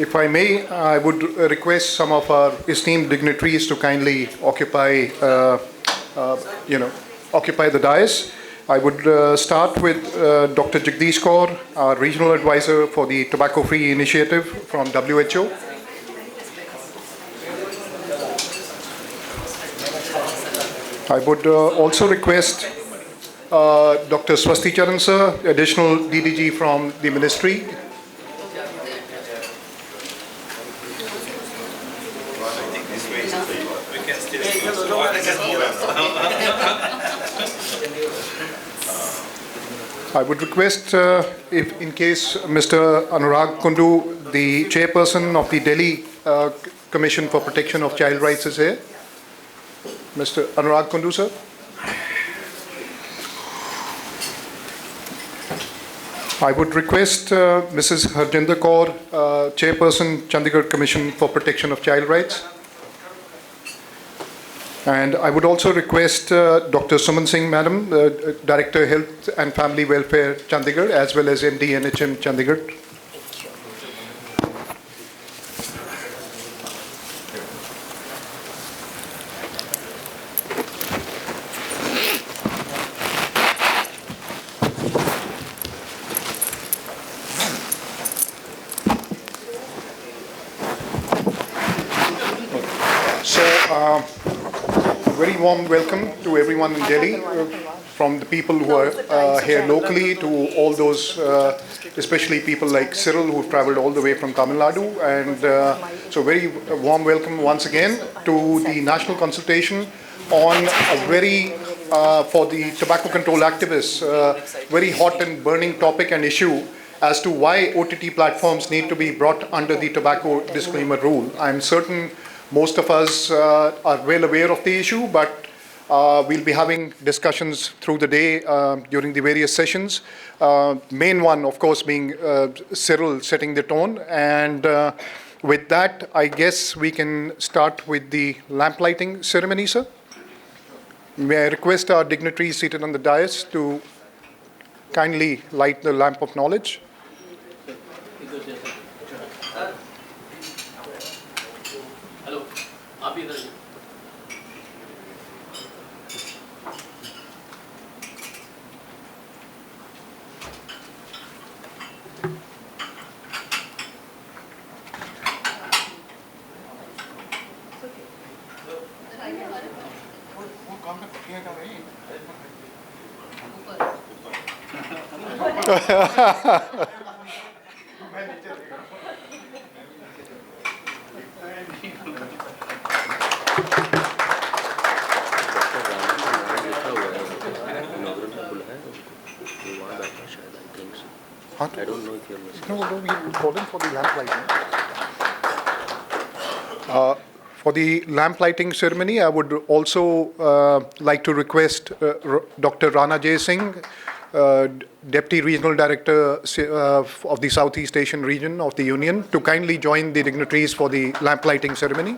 If I may, I would request some of our esteemed dignitaries to kindly occupy, occupy the dais. I would start with Dr. Jagdish Kaur, our regional advisor for the Tobacco Free Initiative from WHO. I would also request Dr. Swasticharan, sir, additional DDG from the ministry. I would request, if in case Mr. Anurag Kundu, the chairperson of the Delhi Commission for Protection of Child Rights, is here. Mr. Anurag Kundu, sir. I would request Mrs. Harjinder Kaur, chairperson, Chandigarh Commission for Protection of Child Rights. And I would also request Dr. Suman Singh, Madam, Director Health and Family Welfare, Chandigarh, as well as MD NHM, Chandigarh. Very warm welcome to everyone in Delhi, from the people who are here locally to all those, especially people like Cyril who travelled all the way from Tamilnadu. And so very warm welcome once again to the national consultation on a very, for the tobacco control activists, very hot and burning topic and issue as to why OTT platforms need to be brought under the tobacco disclaimer rule. I'm certain most of us are well aware of the issue, but we'll be having discussions through the day during the various sessions. Main one, of course, being Cyril setting the tone. And with that, I guess we can start with the lamp lighting ceremony, sir. May I request our dignitaries seated on the dais to kindly light the lamp of knowledge. आप इधर I don't know if you're listening. No, we called him for the lamp lighting. For the lamp lighting ceremony, I would also like to request Dr. Rana Singh, Deputy Regional Director of the Southeast Asian region of the Union, to kindly join the dignitaries for the lamp lighting ceremony.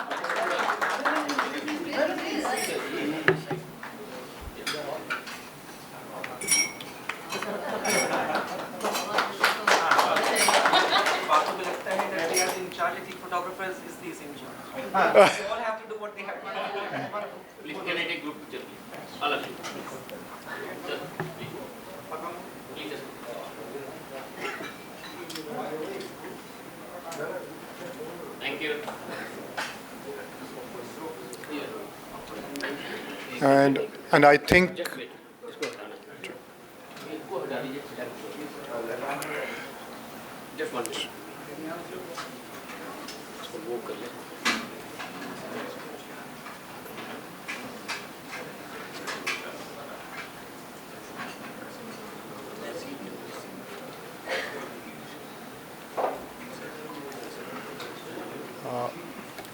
They all have to do what they have to do. Please, can I take group picture, please? All of you. Please. Thank you. And I think just one minute.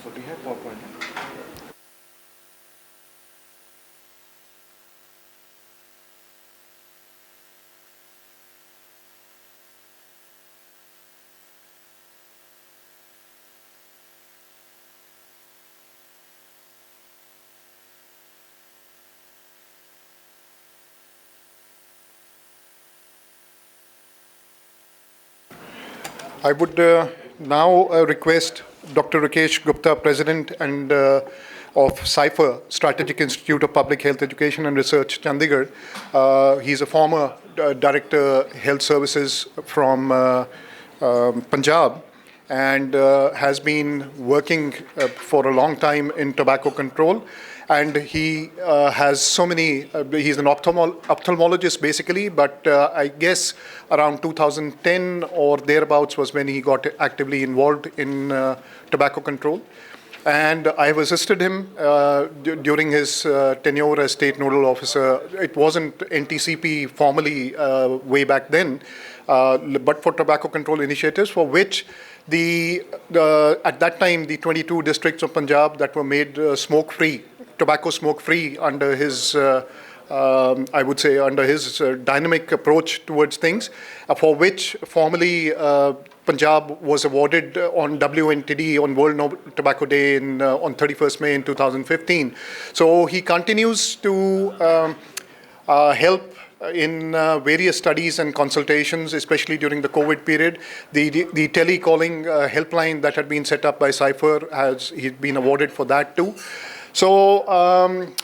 So do you have PowerPoint? I would now request Dr. Rakesh, Gupta-President and of Sipher, Strategic Institute of Public Health Education and Research, Chandigarh. He's a former Director Health Services from Punjab and has been working for a long time in tobacco control. And he has so many, he's an ophthalmologist basically, but I guess around 2010 or thereabouts was when he got actively involved in tobacco control. And I have assisted him during his tenure as State Nodal Officer. It wasn't NTCP formally way back then, but for tobacco control initiatives for which at that time, the 22 districts of Punjab that were made smoke-free, tobacco smoke-free under his, I would say, under his dynamic approach towards things, for which formally Punjab was awarded on WNTD, on World Tobacco Day on 31st May in 2015. So he continues to help in various studies and consultations, especially during the COVID period. The telecalling helpline that had been set up by Sipher, he's been awarded for that too. So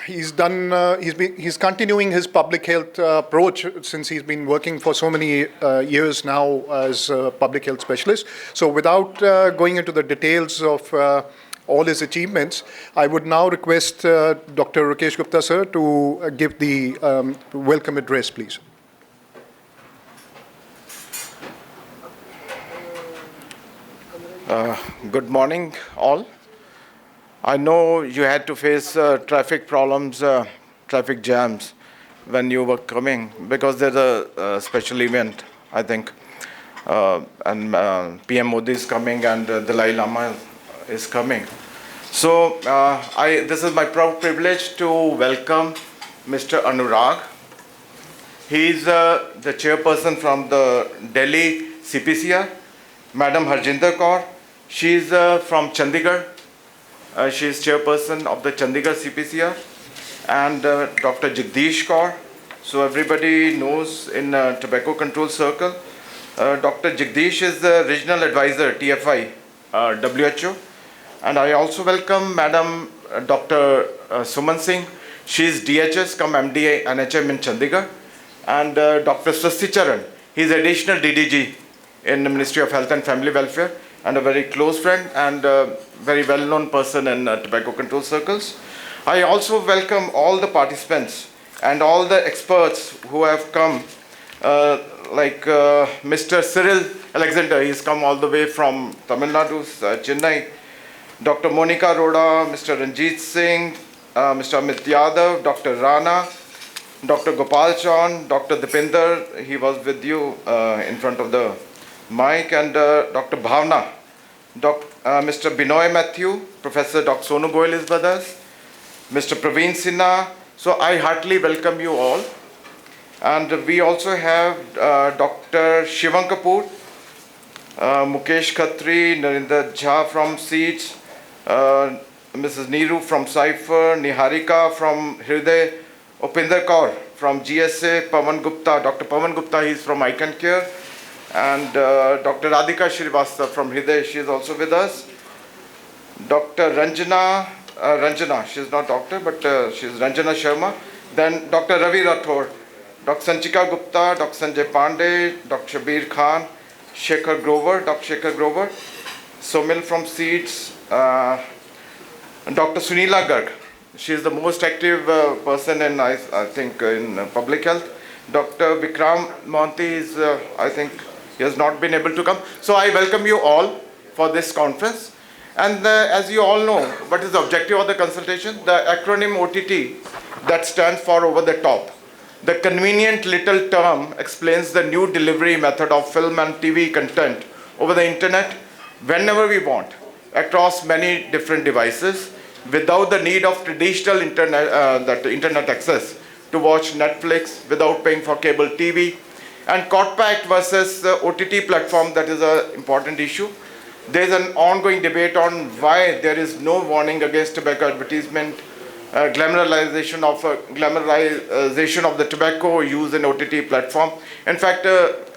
he's continuing his public health approach since he's been working for so many years now as a public health specialist. So without going into the details of all his achievements, I would now request Dr. Rakesh Gupta, sir, to give the welcome address, please. Good morning, all. I know you had to face traffic problems, traffic jams when you were coming because there's a special event, I think, and PM Modi is coming and Dalai Lama is coming. So this is my proud privilege to welcome Mr. Anurag. He's the chairperson from the Delhi CPCR, Madam Harjinder Kaur. She's from Chandigarh. She is chairperson of the Chandigarh CPCR, and Dr. Jagdish Kaur. So everybody knows in tobacco control circle. Dr. Jagdish is the regional advisor, TFI, WHO. And I also welcome Madam Dr. Suman Singh. She is DHS come MD NHM in Chandigarh. And Dr. Swasticharan, he is additional DDG in the Ministry of Health and Family Welfare, and a very close friend and very well-known person in tobacco control circles. I also welcome all the participants and all the experts who have come, like Mr. Cyril Alexander, he's come all the way from Tamilnadu, Chennai. Dr. Monica Roda, Mr. Ranjit Singh, Mr. Amit Yadav, Dr. Rana, Dr. Gopal Chan, Dr. Deeopinder, he was with you in front of the mic, and Dr. Bhavna, Mr. Binoy Matthew, Professor Dr. Sonu Goyal is with us, Mr. Praveen Sinha. So I heartily welcome you all. And we also have Dr. Shivam Kapoor, Mukesh Khatri, Narinder Jha from Seeds, Mrs. Neeru from Sipher, Niharika from Hriday, Deeopinder Kaur from GSA, Pawan Gupta, Dr. Pawan Gupta, he's from Icon Care, and Dr. Radhika Shrivastava from Hriday, she is also with us. Dr. Ranjana, she's not doctor, but she's Ranjana Sharma. Then Dr. Ravi Rathore, Dr. Sanchika Gupta, Dr. Sanjay Pandey, Dr. Shabir Khan, Shekhar Grover, Dr. Shekhar Grover, Somil from Seeds, and Dr. Sunila Garg. She is the most active person in, I think, in public health. Dr. Vikram Mohanty is, I think, he has not been able to come. So I welcome you all for this conference. And as you all know, what is the objective of the consultation? The acronym OTT, that stands for over the top. The convenient little term explains the new delivery method of film and TV content over the internet whenever we want, across many different devices, without the need of traditional internet access to watch Netflix without paying for cable TV. And Court-Pact versus OTT platform, that is an important issue. There is an ongoing debate on why there is no warning against tobacco advertisement, glamorization of the tobacco use in OTT platform. In fact,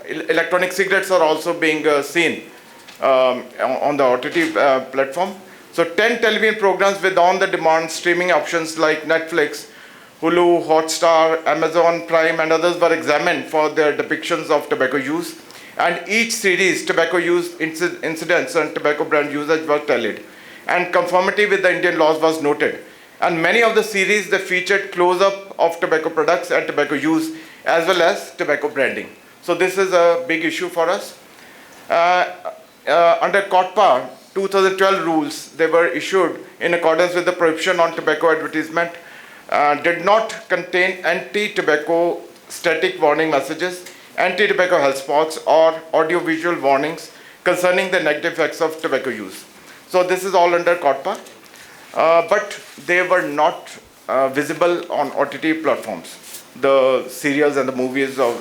electronic cigarettes are also being seen on the OTT platform. So 10 television programs with on-the-demand streaming options like Netflix, Hulu, Hotstar, Amazon Prime, and others were examined for their depictions of tobacco use. And each series, tobacco use incidents and tobacco brand usage were tallied. And conformity with the Indian laws was noted. And many of the series, they featured close-up of tobacco products and tobacco use, as well as tobacco branding. So this is a big issue for us. Under COTPA 2012 rules, they were issued in accordance with the prohibition on tobacco advertisement, did not contain anti-tobacco static warning messages, anti-tobacco health spots, or audio-visual warnings concerning the negative effects of tobacco use. So this is all under COTPA, but they were not visible on OTT platforms, the serials and the movies on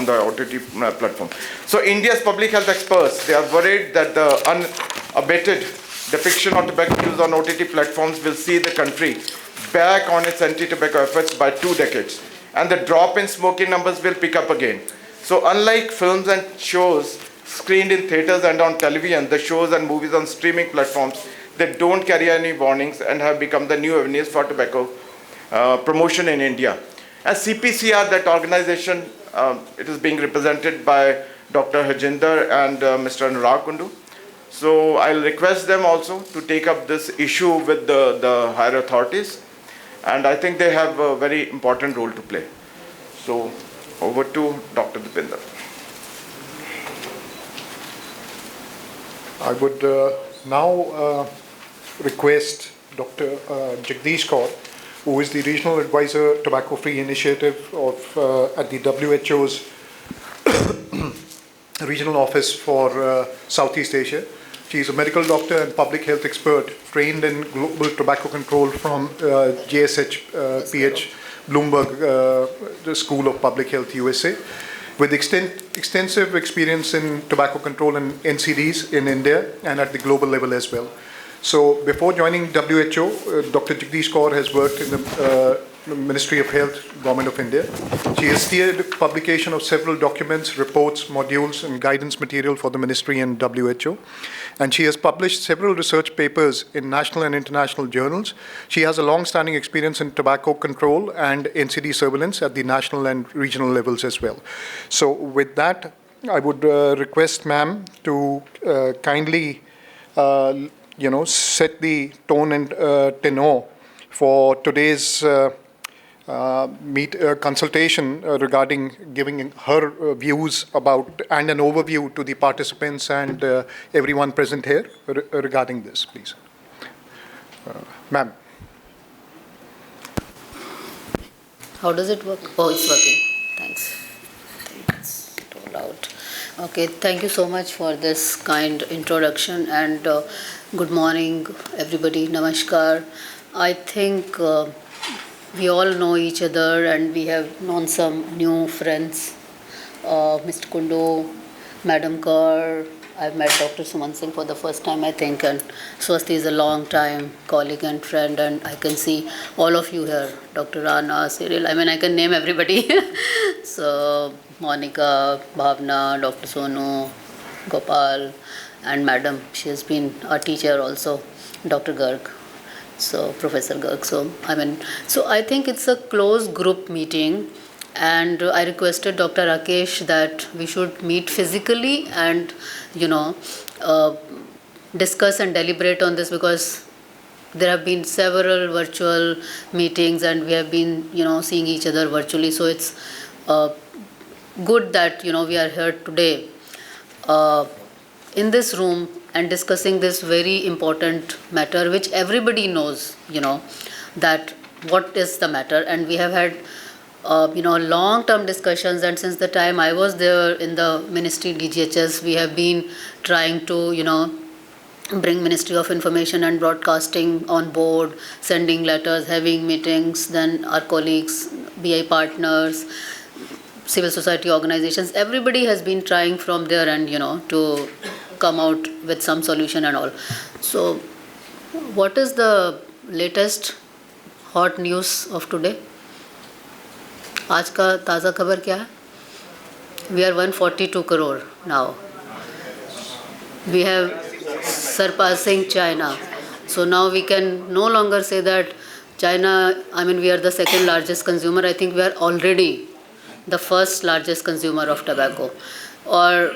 the OTT platform. So India's public health experts, they are worried that the unabated depiction of tobacco use on OTT platforms will see the country back on its anti-tobacco efforts by 2 decades, and the drop in smoking numbers will pick up again. So unlike films and shows screened in theaters and on television, the shows and movies on streaming platforms, they don't carry any warnings and have become the new avenues for tobacco promotion in India. And CPCR, that organization, it is being represented by Dr. Harjinder and Mr. Anurag Kundu. So I'll request them also to take up this issue with the higher authorities. And I think they have a very important role to play. So over to Dr. Deeopinder. I would now request Dr. Jagdish Kaur, who is the Regional Advisor Tobacco Free Initiative at the WHO's Regional Office for Southeast Asia. She is a medical doctor and public health expert trained in global tobacco control from JSH Bloomberg the School of Public Health, USA, with extensive experience in tobacco control and NCDs in India and at the global level as well. So before joining WHO, Dr. Jagdish Kaur has worked in the Ministry of Health, Government of India. She has steered publication of several documents, reports, modules, and guidance material for the Ministry and WHO. And she has published several research papers in national and international journals. She has a long-standing experience in tobacco control and NCD surveillance at the national and regional levels as well. So with that, I would request ma'am to kindly set the tone and tenor for today's consultation regarding giving her views about and an overview to the participants and everyone present here regarding this, please. Ma'am. How does it work? Oh, it's working. Thanks. I think it's too loud. Okay, thank you so much for this kind introduction, and good morning, everybody. Namaskar. I think we all know each other, and we have known some new friends. Mr. Kundu, Madam Kaur. I've met Dr. Suman Singh for the first time, I think, and Swasti is a long time colleague and friend, and I can see all of you here. Dr. Rana, Cyril, I mean, I can name everybody. So, Monica, Bhavna, Dr. Sonu, Gopal, and Madam, she has been a teacher also, Dr. Garg. So, Professor Garg. So I think it's a close group meeting, and I requested Dr. Rakesh that we should meet physically and, discuss and deliberate on this, because there have been several virtual meetings and we have been, seeing each other virtually. So it's good that, we are here today in this room and discussing this very important matter, which everybody knows, that what is the matter. And we have had, long-term discussions, and since the time I was there in the ministry DGHS, we have been trying to, bring Ministry of Information and Broadcasting on board, sending letters, having meetings, then our colleagues, BI partners, civil society organizations, everybody has been trying from there and, to come out with some solution and all. So what is the latest hot news of today? आज का ताज़ा खबर क्या है? We are 142 crore now. We have surpassing China. So now we can no longer say that China, we are the second largest consumer. I think we are already the first largest consumer of tobacco. Or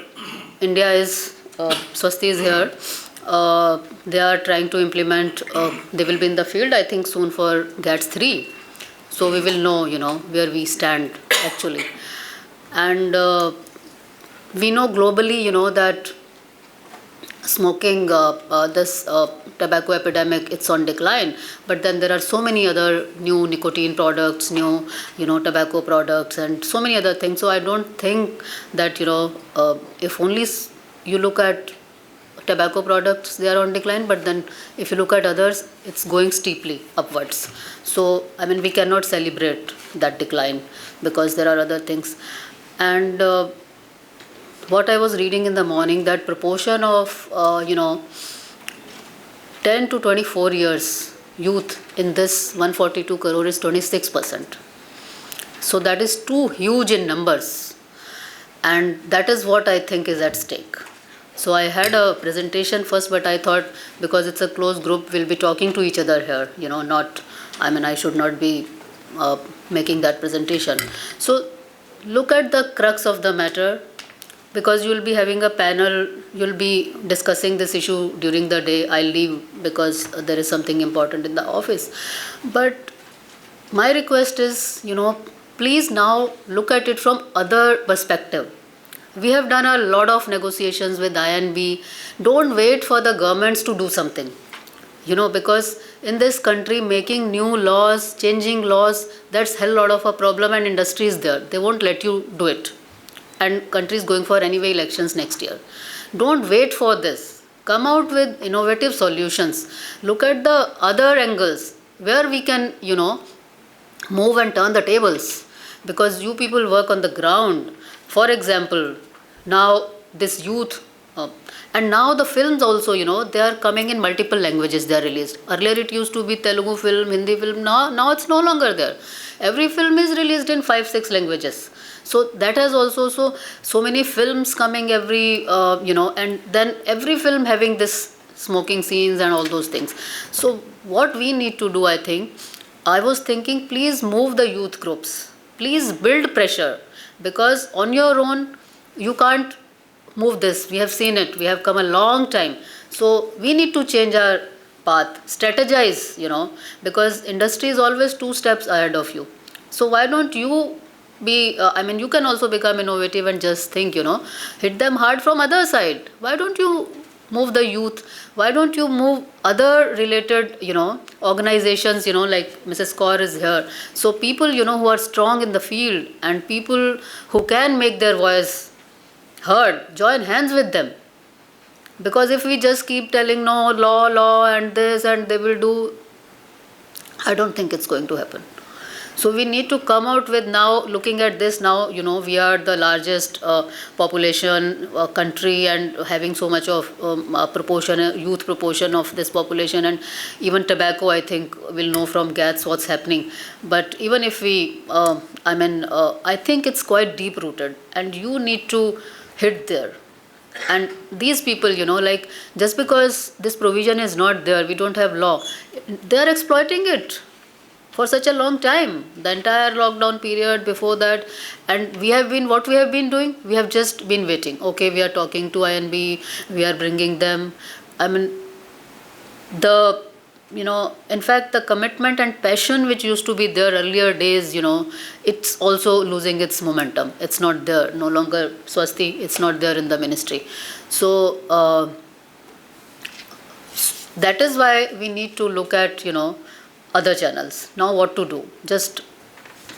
India is, Swasti is here. They are trying to implement, they will be in the field, I think, soon for GATS 3. So we will know, where we stand actually. And we know globally, that smoking, this tobacco epidemic, it's on decline. But then there are so many other new nicotine products, new, tobacco products, and so many other things. So I don't think that, if only you look at tobacco products, they are on decline. But then if you look at others, it's going steeply upwards. So, we cannot celebrate that decline because there are other things. And what I was reading in the morning, that proportion of, 10 to 24 years youth in this 142 crore is 26%. So that is too huge in numbers. And that is what I think is at stake. So I had a presentation first, but I thought because it's a closed group, we'll be talking to each other here, not, I should not be making that presentation. So look at the crux of the matter, because you'll be having a panel, you'll be discussing this issue during the day. I'll leave because there is something important in the office. But my request is, please now look at it from other perspective. We have done a lot of negotiations with INB. Don't wait for the governments to do something. Because in this country, making new laws, changing laws, that's hell lot of a problem, and industry is there. They won't let you do it. And country is going for anyway elections next year. Don't wait for this. Come out with innovative solutions. Look at the other angles where we can, move and turn the tables. Because you people work on the ground. For example, now this youth, and now the films also, they are coming in multiple languages, they are released. Earlier it used to be Telugu film, Hindi film, now it's no longer there. Every film is released in 5-6 languages. So that has also, so many films coming every, and then every film having this smoking scenes and all those things. So what we need to do, I think, I was thinking, please move the youth groups. Please build pressure, because on your own, you can't move this. We have seen it. We have come a long time. So we need to change our path, strategize, because industry is always 2 steps ahead of you. So why don't you be, you can also become innovative and just think, hit them hard from other side. Why don't you move the youth? Why don't you move other related, organizations, like Mrs. Kaur is here. So people, who are strong in the field and people who can make their voice heard, join hands with them. Because if we just keep telling no, law and this and they will do, I don't think it's going to happen. So we need to come out with now, looking at this now, we are the largest population country and having so much of proportion, youth proportion of this population, and even tobacco, I think, will know from GATS what's happening. But even if we, I think it's quite deep rooted and you need to hit there. And these people, like just because this provision is not there, we don't have law, they are exploiting it for such a long time, the entire lockdown period before that. And we have been, what we have been doing, we have just been waiting. Okay, we are talking to INB, we are bringing them. In fact, the commitment and passion which used to be there earlier days, it's also losing its momentum. It's not there, no longer Swasti, it's not there in the ministry. So that is why we need to look at, other channels. Now what to do? Just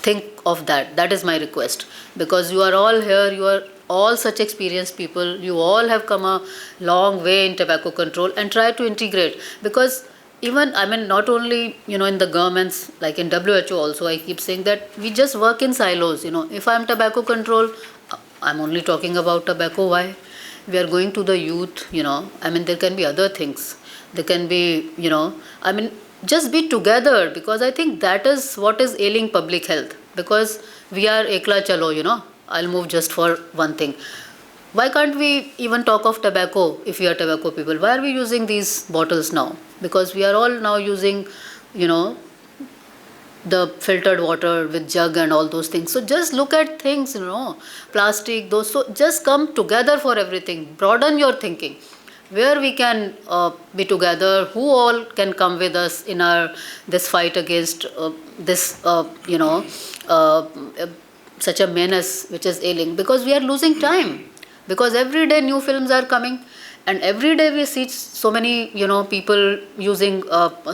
think of that. That is my request. Because you are all here, you are all such experienced people, you all have come a long way in tobacco control, and try to integrate. Because even, not only, in the governments, like in WHO also, I keep saying that we just work in silos. If I'm tobacco control, I'm only talking about tobacco. Why? We are going to the youth, there can be other things. There can be, just be together, because I think that is what is ailing public health. Because we are ekla chalo, I'll move just for one thing. Why can't we even talk of tobacco if we are tobacco people? Why are we using these bottles now? Because we are all now using, you know, the filtered water with jug and all those things. So just look at things, you know, plastic, those. So just come together for everything. Broaden your thinking. Where we can be together, who all can come with us in our this fight against this, such a menace which is ailing. Because we are losing time. Because every day new films are coming. And every day we see so many, you know, people using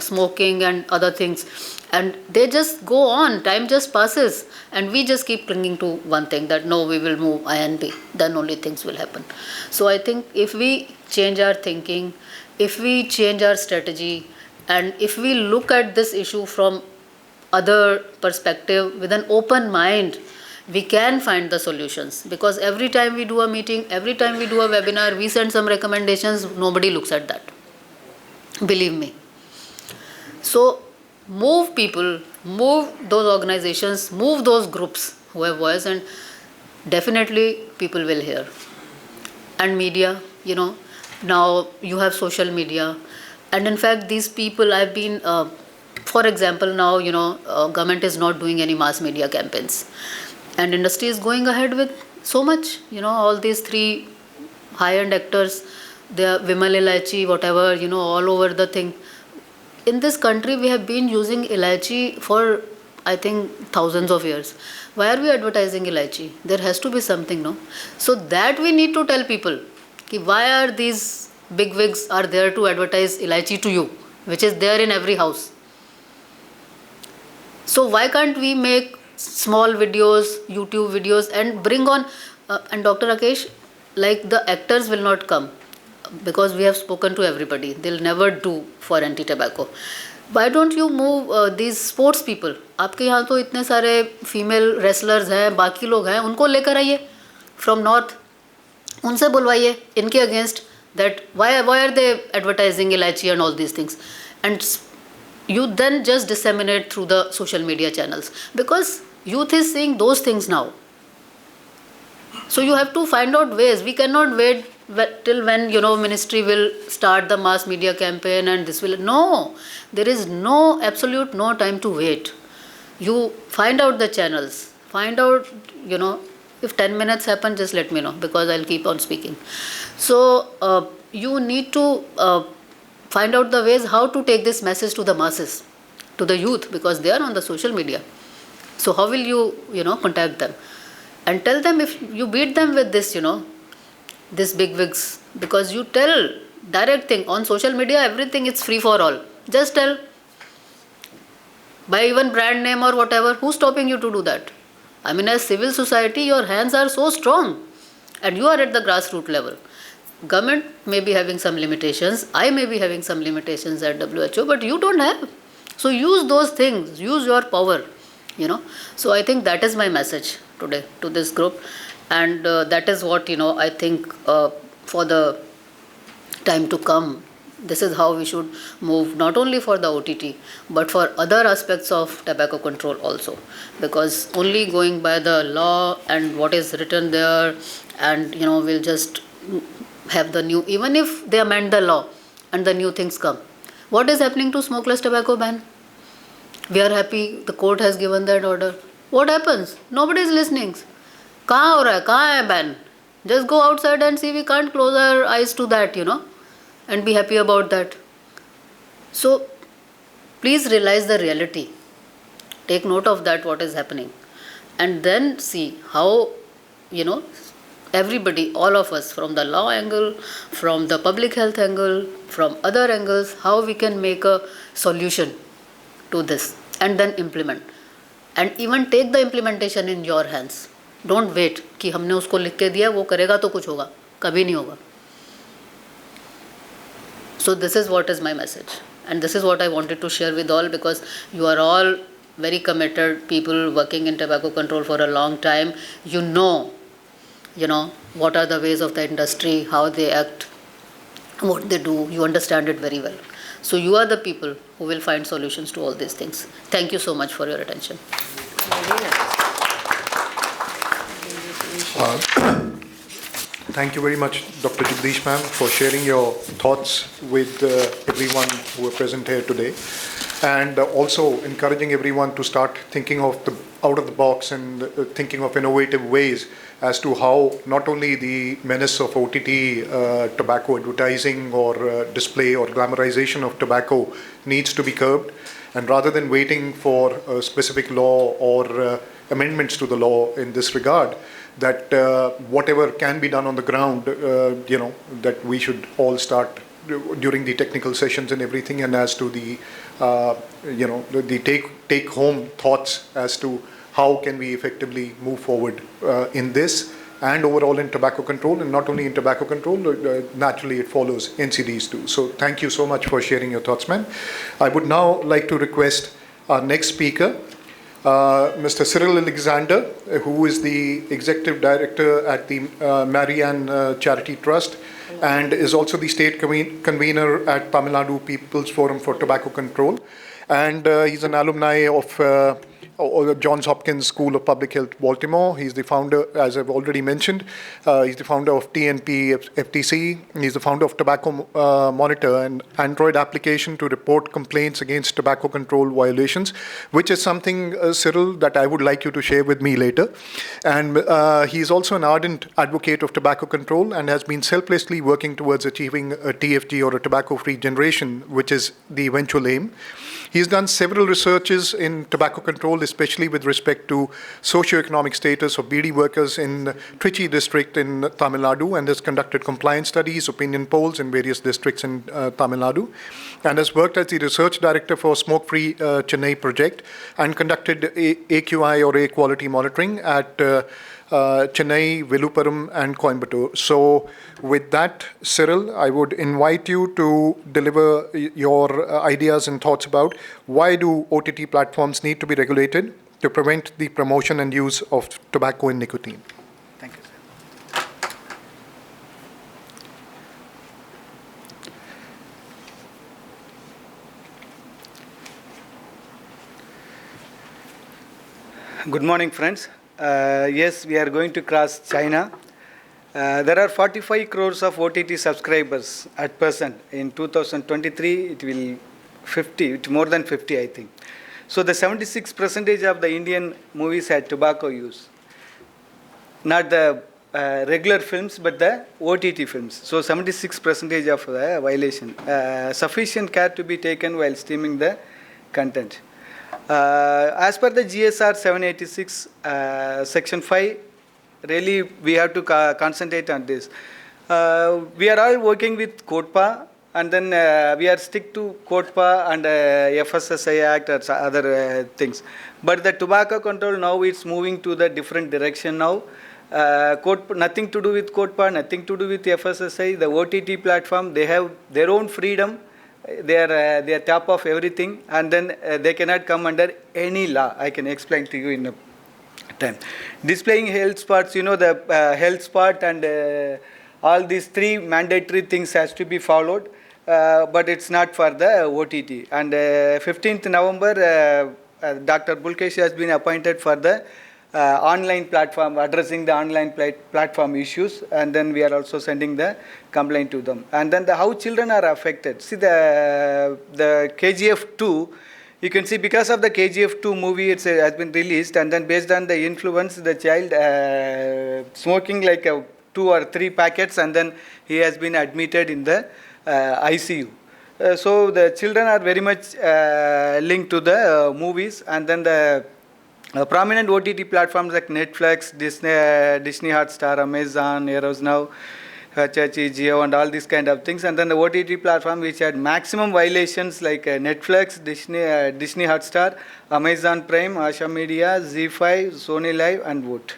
smoking and other things. And they just go on, time just passes. And we just keep clinging to one thing, that no, we will move I and B. Then only things will happen. So I think if we change our thinking, if we change our strategy, and if we look at this issue from other perspective with an open mind, we can find the solutions. Because every time we do a meeting, every time we do a webinar, we send some recommendations, nobody looks at that. Believe me. So move people, move those organizations, move those groups who have voice, and definitely people will hear. And media, you know, now you have social media. And in fact, these people, I've been, for example, now, you know, government is not doing any mass media campaigns. And industry is going ahead with so much, you know, all these three high-end actors, they are Vimal Ilaichi, whatever, you know, all over the thing. In this country, we have been using Ilaichi for, I think, thousands of years. Why are we advertising Ilaichi? There has to be something, no? So that we need to tell people, ki why are these bigwigs are there to advertise Ilaichi to you, which is there in every house. So why can't we make small videos, YouTube videos, and bring on, and Dr. Rakesh, like the actors will not come, because we have spoken to everybody. They'll never do for anti-tobacco. Why don't you move these sports people? आपके यहाँ तो इतने सारे female wrestlers हैं, बाकी लोग हैं, उनको लेकर आइए from north, उनसे बुलवाइए इनके against that why are they advertising Ilaichi and all these things, and you then just disseminate through the social media channels, because youth is seeing those things now. So you have to find out ways. We cannot wait till when, you know, ministry will start the mass media campaign and this will. No, there is no, absolute no time to wait. You find out the channels. Find out, you know, if 10 minutes happen, just let me know, because I'll keep on speaking. So you need to find out the ways how to take this message to the masses, to the youth, because they are on the social media. So how will you, you know, contact them? And tell them, if you beat them with this, you know, this bigwigs, because you tell direct thing on social media, everything is free for all. Just tell, by even brand name or whatever, who's stopping you to do that? I mean, as civil society, your hands are so strong, and you are at the grassroots level. Government may be having some limitations, I may be having some limitations at WHO, but you don't have. So use those things, use your power, you know. So I think that is my message today to this group, and that is what, you know, I think for the time to come, this is how we should move, not only for the OTT, but for other aspects of tobacco control also. Because only going by the law and what is written there, and, you know, we'll just have the new, even if they amend the law and the new things come. What is happening to smokeless tobacco ban? We are happy, the court has given that order. What happens? Nobody is listening. कहाँ हो रहा है? कहाँ है ban? Just go outside and see. We can't close our eyes to that, you know, and be happy about that. So please realize the reality. Take note of that, what is happening, and then see how, you know, everybody, all of us, from the law angle, from the public health angle, from other angles, how we can make a solution to this, and then implement. And even take the implementation in your hands. Don't wait कि हमने उसको लिख के दिया, वो करेगा तो कुछ होगा. कभी नहीं होगा. So this is what is my message, and this is what I wanted to share with all, because you are all very committed people working in tobacco control for a long time. You know, what are the ways of the industry, how they act, what they do. You understand it very well. So you are the people who will find solutions to all these things. Thank you so much for your attention. Thank you very much, Dr. Jagdish ma'am, for sharing your thoughts with everyone who are present here today, and also encouraging everyone to start thinking of out of the box and thinking of innovative ways as to how not only the menace of OTT tobacco advertising or display or glamorization of tobacco needs to be curbed, and rather than waiting for a specific law or amendments to the law in this regard, that whatever can be done on the ground, that we should all start during the technical sessions and everything, and as to the, the take-home thoughts as to how can we effectively move forward in this and overall in tobacco control, and not only in tobacco control, naturally it follows NCDs too. So thank you so much for sharing your thoughts, man. I would now like to request our next speaker, Mr. Cyril Alexander, who is the Executive Director at the Marianne Charity Trust and is also the State Convener at Tamilnadu People's Forum for Tobacco Control. And he's an alumni of Johns Hopkins School of Public Health, Baltimore. He's the founder, as I've already mentioned, he's the founder of TNPFTC. He's the founder of Tobacco Monitor, an Android application to report complaints against tobacco control violations, which is something, Cyril, that I would like you to share with me later. And he's also an ardent advocate of tobacco control and has been selflessly working towards achieving a TFG, or a tobacco-free generation, which is the eventual aim. He's done several researches in tobacco control, especially with respect to socio-economic status of BD workers in Trichy district in Tamil Nadu, and has conducted compliance studies, opinion polls in various districts in Tamil Nadu, and has worked as the research director for Smoke-Free Chennai project and conducted AQI, or air quality monitoring, at Chennai, Viluppuram, and Coimbatore. So with that, Cyril, I would invite you to deliver your ideas and thoughts about why do OTT platforms need to be regulated to prevent the promotion and use of tobacco and nicotine. Thank you, sir. Good morning, friends. Yes, we are going to cross China. There are 45 crores of OTT subscribers at present. In 2023, it will 50, it's more than 50, I think. So the 76% of the Indian movies had tobacco use. Not the regular films, but the OTT films. So 76% of the violation. Sufficient care to be taken while streaming the content. As per the GSR 786, Section 5, really we have to concentrate on this. We are all working with CODPA, and then we are stick to CODPA and FSSAI Act or other things. But the tobacco control now it's moving to the different direction now. Nothing to do with CODPA, nothing to do with FSSAI. The OTT platform, they have their own freedom. They are top of everything, and then they cannot come under any law. I can explain to you in a time. Displaying health spots, the health spot and all these three mandatory things has to be followed, but it's not for the OTT. And 15th November, Dr. Bulkesh has been appointed for the online platform, addressing the online platform issues, and then we are also sending the complaint to them. And then how children are affected. See the KGF 2, you can see because of the KGF 2 movie, it has been released, and then based on the influence, the child smoking like 2 or 3 packets, and then he has been admitted in the ICU. So the children are very much linked to the movies, and then the prominent OTT platforms like Netflix, Disney Hotstar, Amazon, Eros Now, Jio, and all these kind of things. And then the OTT platform which had maximum violations like Netflix, Disney Hotstar, Amazon Prime, Asha Media, Z5, Sony Live, and Voot.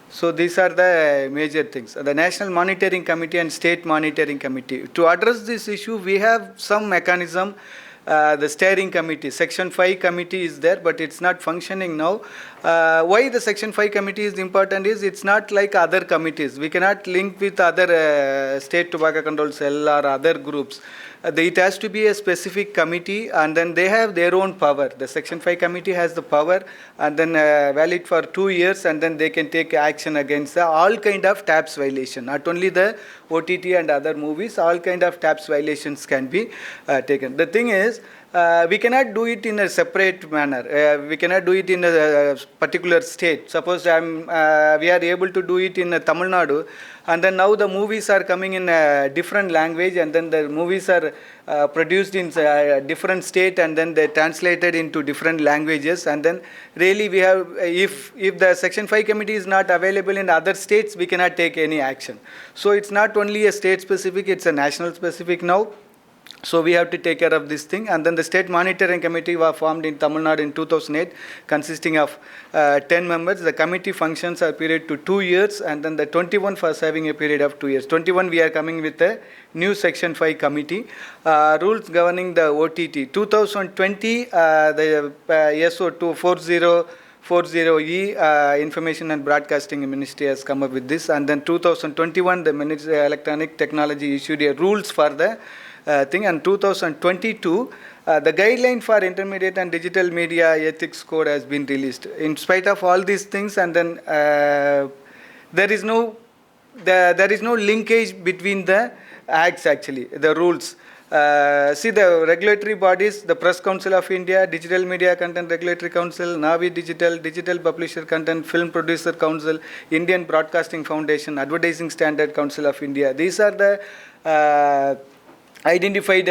So these are the major things. The National Monitoring Committee and State Monitoring Committee. To address this issue, we have some mechanism. The steering committee, Section 5 committee is there, but it's not functioning now. Why the Section 5 committee is important is it's not like other committees. We cannot link with other state tobacco control cell or other groups. It has to be a specific committee, and then they have their own power. The Section 5 committee has the power, and then valid for 2 years, and then they can take action against all kind of TAPS violation. Not only the OTT and other movies, all kind of TAPS violations can be taken. The thing is, we cannot do it in a separate manner. We cannot do it in a particular state. Suppose we are able to do it in Tamilnadu, and then now the movies are coming in a different language, and then the movies are produced in a different state, and then they translated into different languages, and then really we have, if the Section 5 committee is not available in other states, we cannot take any action. So it's not only a state specific, it's a national specific now. So we have to take care of this thing. And then the State Monitoring Committee was formed in Tamil Nadu in 2008, consisting of 10 members. The committee functions are period to 2 years, and then the 21 for serving a period of 2 years. 21 we are coming with a new Section 5 committee. Rules governing the OTT. 2020, the SO 24040E, Information and Broadcasting Ministry has come up with this. And then 2021, the Ministry of Electronic Technology issued a rules for the thing, and 2022 the guideline for intermediate and digital media ethics code has been released. In spite of all these things, and then there is no linkage between the acts, actually the rules. See, the regulatory bodies, the Press Council of India, Digital Media Content Regulatory Council, Navi Digital Publisher Content, Film Producer Council, Indian Broadcasting Foundation, Advertising Standard Council of India. These are the identified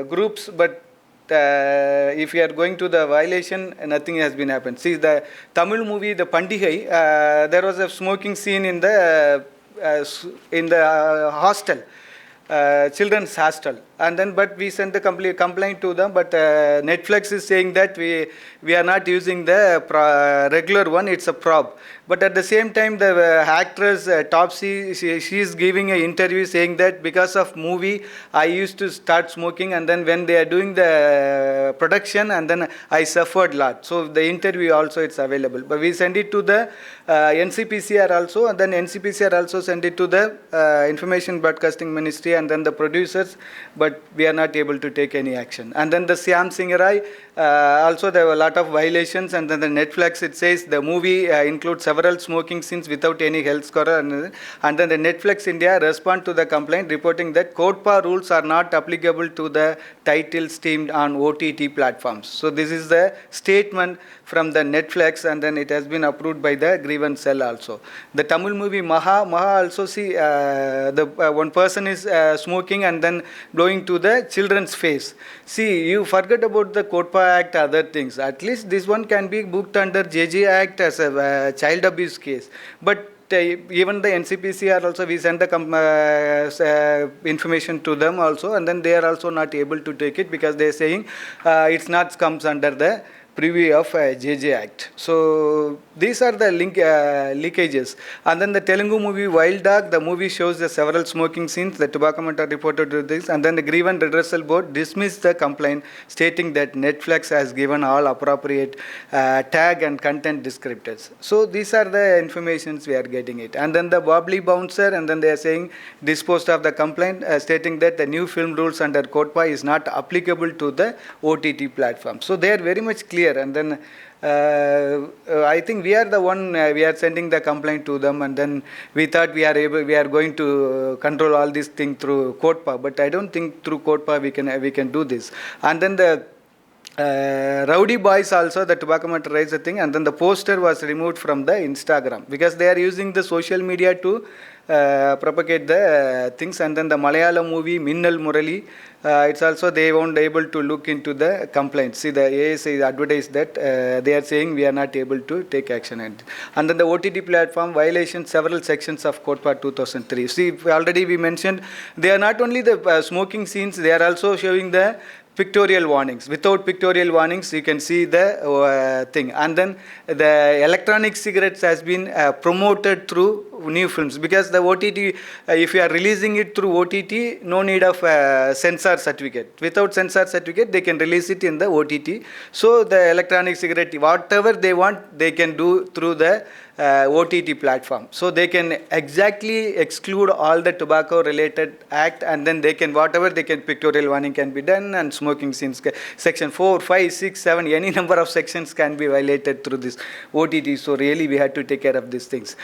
groups, but if you are going to the violation, nothing has been happened. See, the Tamil movie, the Pandigai, there was a smoking scene in the hostel, children's hostel, and then but we sent the complaint to them, but Netflix is saying that we are not using the regular one, it's a prop. But at the same time, the actress Topsy, she is giving an interview saying that because of movie, I used to start smoking, and then when they are doing the production, and then I suffered a lot. So the interview also it's available. But we send it to the NCPCR also, and then NCPCR also send it to the Information Broadcasting Ministry, and then the producers, but we are not able to take any action. And then the Siam Singarai, also there were a lot of violations, and then the Netflix, it says the movie includes several smoking scenes without any health score, and then the Netflix India respond to the complaint, reporting that CODPA rules are not applicable to the titles streamed on OTT platforms. So this is the statement from the Netflix, and then it has been approved by the grievance cell also. The Tamil movie Maha also, see, one person is smoking and then blowing to the children's face. See, you forget about the CODPA Act, other things. At least this one can be booked under JJ Act as a child abuse case. But even the NCPCR also, we send the information to them also, and then they are also not able to take it because they are saying it's not comes under the preview of JJ Act. So these are the leakages. And then the Telugu movie Wild Dog, the movie shows the several smoking scenes. The Tobacco Matter reported to this, and then the Grievance Redressal Board dismissed the complaint, stating that Netflix has given all appropriate tag and content descriptors. So these are the informations we are getting it. And then the Wobbly Bouncer, and then they are saying disposed of the complaint, stating that the new film rules under CODPA is not applicable to the OTT platform. So they are very much clear. And then I think we are the one, we are sending the complaint to them, and then we thought we are going to control all these things through CODPA, but I don't think through CODPA we can do this. And then the Rowdy Boys also, the Tobacco Matter raised a thing, and then the poster was removed from the Instagram because they are using the social media to propagate the things. And then the Malayalam movie Minnal Murali, it's also they weren't able to look into the complaints. See, the ASI advertised that they are saying we are not able to take action. And then the OTT platform violation several sections of CODPA 2003. See, already we mentioned they are not only the smoking scenes, they are also showing the pictorial warnings. Without pictorial warnings, you can see the thing. And then the electronic cigarettes has been promoted through new films, because the OTT, if you are releasing it through OTT, no need of censor certificate. Without censor certificate, they can release it in the OTT. So the electronic cigarette, whatever they want, they can do through the OTT platform. So they can exactly exclude all the tobacco related act, and then they can, whatever they can, pictorial warning can be done, and smoking scenes, section 4, 5, 6, 7, any number of sections can be violated through this OTT. So really we had to take care of these things.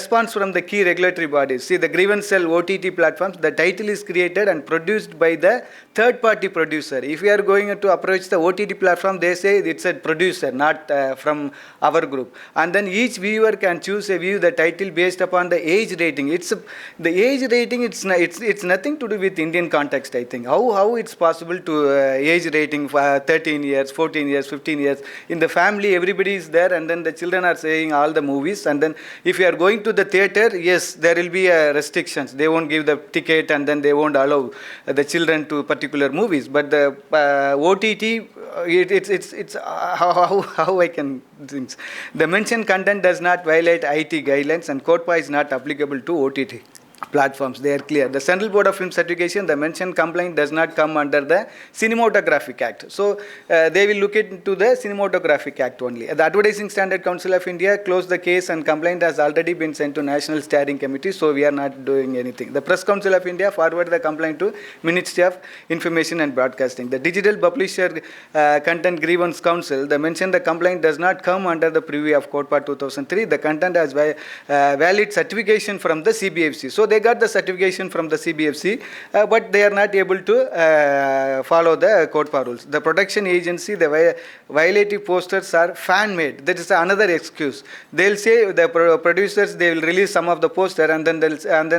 Response from the key regulatory bodies. See, the grievance cell OTT platforms, the title is created and produced by the third party producer. If we are going to approach the OTT platform, they say it's a producer, not from our group. And then each viewer can choose a view the title based upon the age rating. The age rating, it's nothing to do with Indian context, I think. How it's possible to age rating for 13 years, 14 years, 15 years. In the family, everybody is there, and then the children are saying all the movies. And then if you are going to the theater, yes, there will be restrictions. They won't give the ticket, and then they won't allow the children to particular movies. But the OTT, it's how I can think. The mentioned content does not violate IT guidelines, and CODPA is not applicable to OTT platforms. They are clear. The Central Board of Film Certification, the mentioned complaint does not come under the Cinematographic Act. So they will look into the Cinematographic Act only. The Advertising Standard Council of India closed the case, and complaint has already been sent to National Steering Committee, so we are not doing anything. The Press Council of India forwarded the complaint to Ministry of Information and Broadcasting. The Digital Publisher Content Grievance Council, the mentioned the complaint does not come under the preview of CODPA 2003. The content has valid certification from the CBFC. So they got the certification from the CBFC, but they are not able to follow the CODPA rules. The protection agency, the violative posters are fan-made. That is another excuse. They'll say, the producers, they will release some of the poster, and then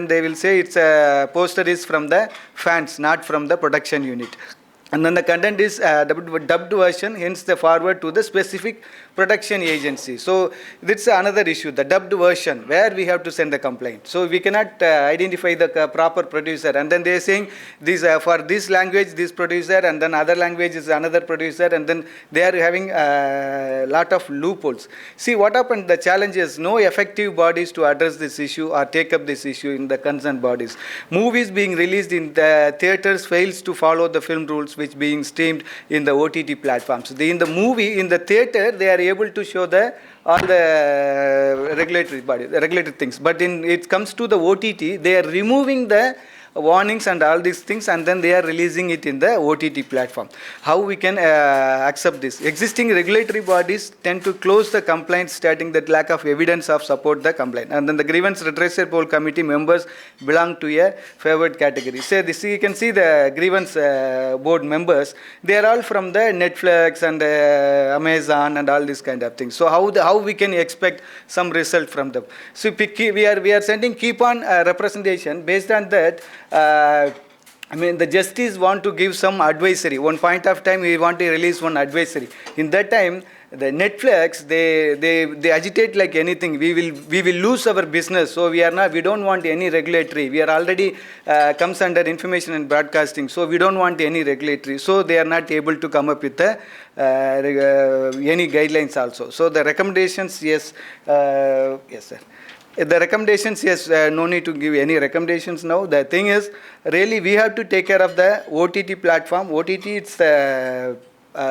they will say it's a poster is from the fans, not from the production unit. And then the content is dubbed version, hence the forward to the specific production agency. So this is another issue, the dubbed version, where we have to send the complaint. So we cannot identify the proper producer, and then they are saying this for this language this producer, and then other language is another producer, and then they are having a lot of loopholes. See what happened, the challenge is no effective bodies to address this issue or take up this issue in the concerned bodies. Movies being released in the theaters fails to follow the film rules which being streamed in the OTT platforms. In the movie, in the theater, they are able to show all the regulatory things. But in it comes to the OTT, they are removing the warnings and all these things, and then they are releasing it in the OTT platform. How we can accept this? Existing regulatory bodies tend to close the complaints stating that lack of evidence of support the complaint. And then the grievance redressal poll committee members belong to a favored category. Say this, you can see the grievance board members, they are all from the Netflix and Amazon and all these kind of things. So how we can expect some result from them? So we are sending keep on representation. Based on that, the justice want to give some advisory. One point of time, we want to release one advisory. In that time, the Netflix, they agitate like anything. We will lose our business. So we don't want any regulatory. We are already comes under information and broadcasting. So we don't want any regulatory. So they are not able to come up with any guidelines also. So the recommendations, yes, yes, sir. The recommendations, yes, no need to give any recommendations now. The thing is, really, we have to take care of the OTT platform. OTT, it's the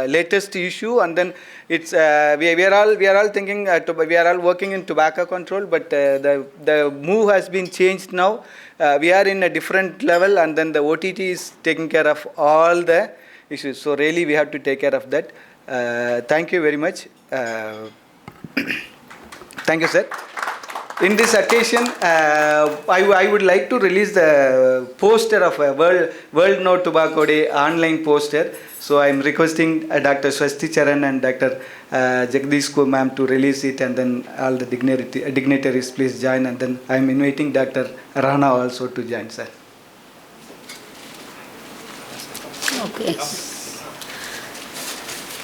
latest issue, and then it's we are all thinking we are all working in tobacco control, but the move has been changed now. We are in a different level, and then the OTT is taking care of all the issues. So really, we have to take care of that. Thank you very much. Thank you, sir. In this occasion, I would like to release the poster of a World No Tobacco Day online poster. So I am requesting Dr. Swasticharan and Dr. Jagdish ma'am to release it, and then all the dignitaries please join, and then I am inviting Dr. Rana also to join, sir. Okay.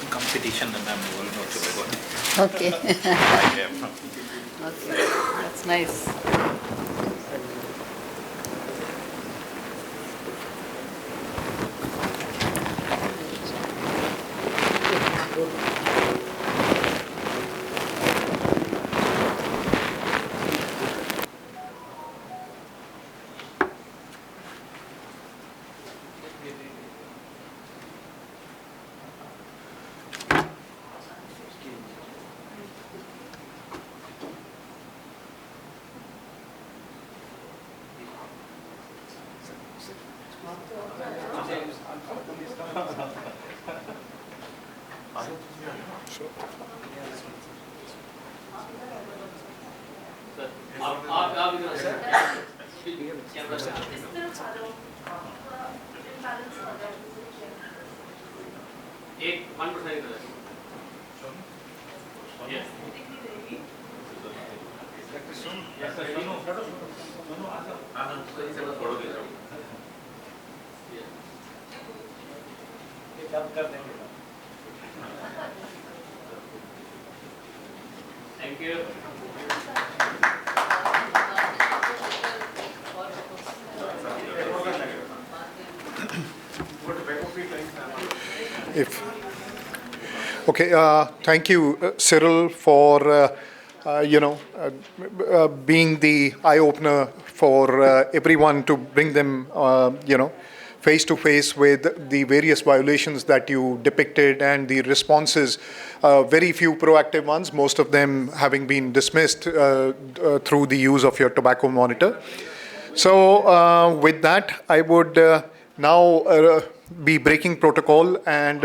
Competition and I'm World No Tobacco. Okay. Okay, that's nice. Thank you. Okay, thank you, Cyril, for being the eye opener for everyone to bring them face to face with the various violations that you depicted and the responses. Very few proactive ones, most of them having been dismissed through the use of your tobacco monitor. So with that, I would now be breaking protocol, and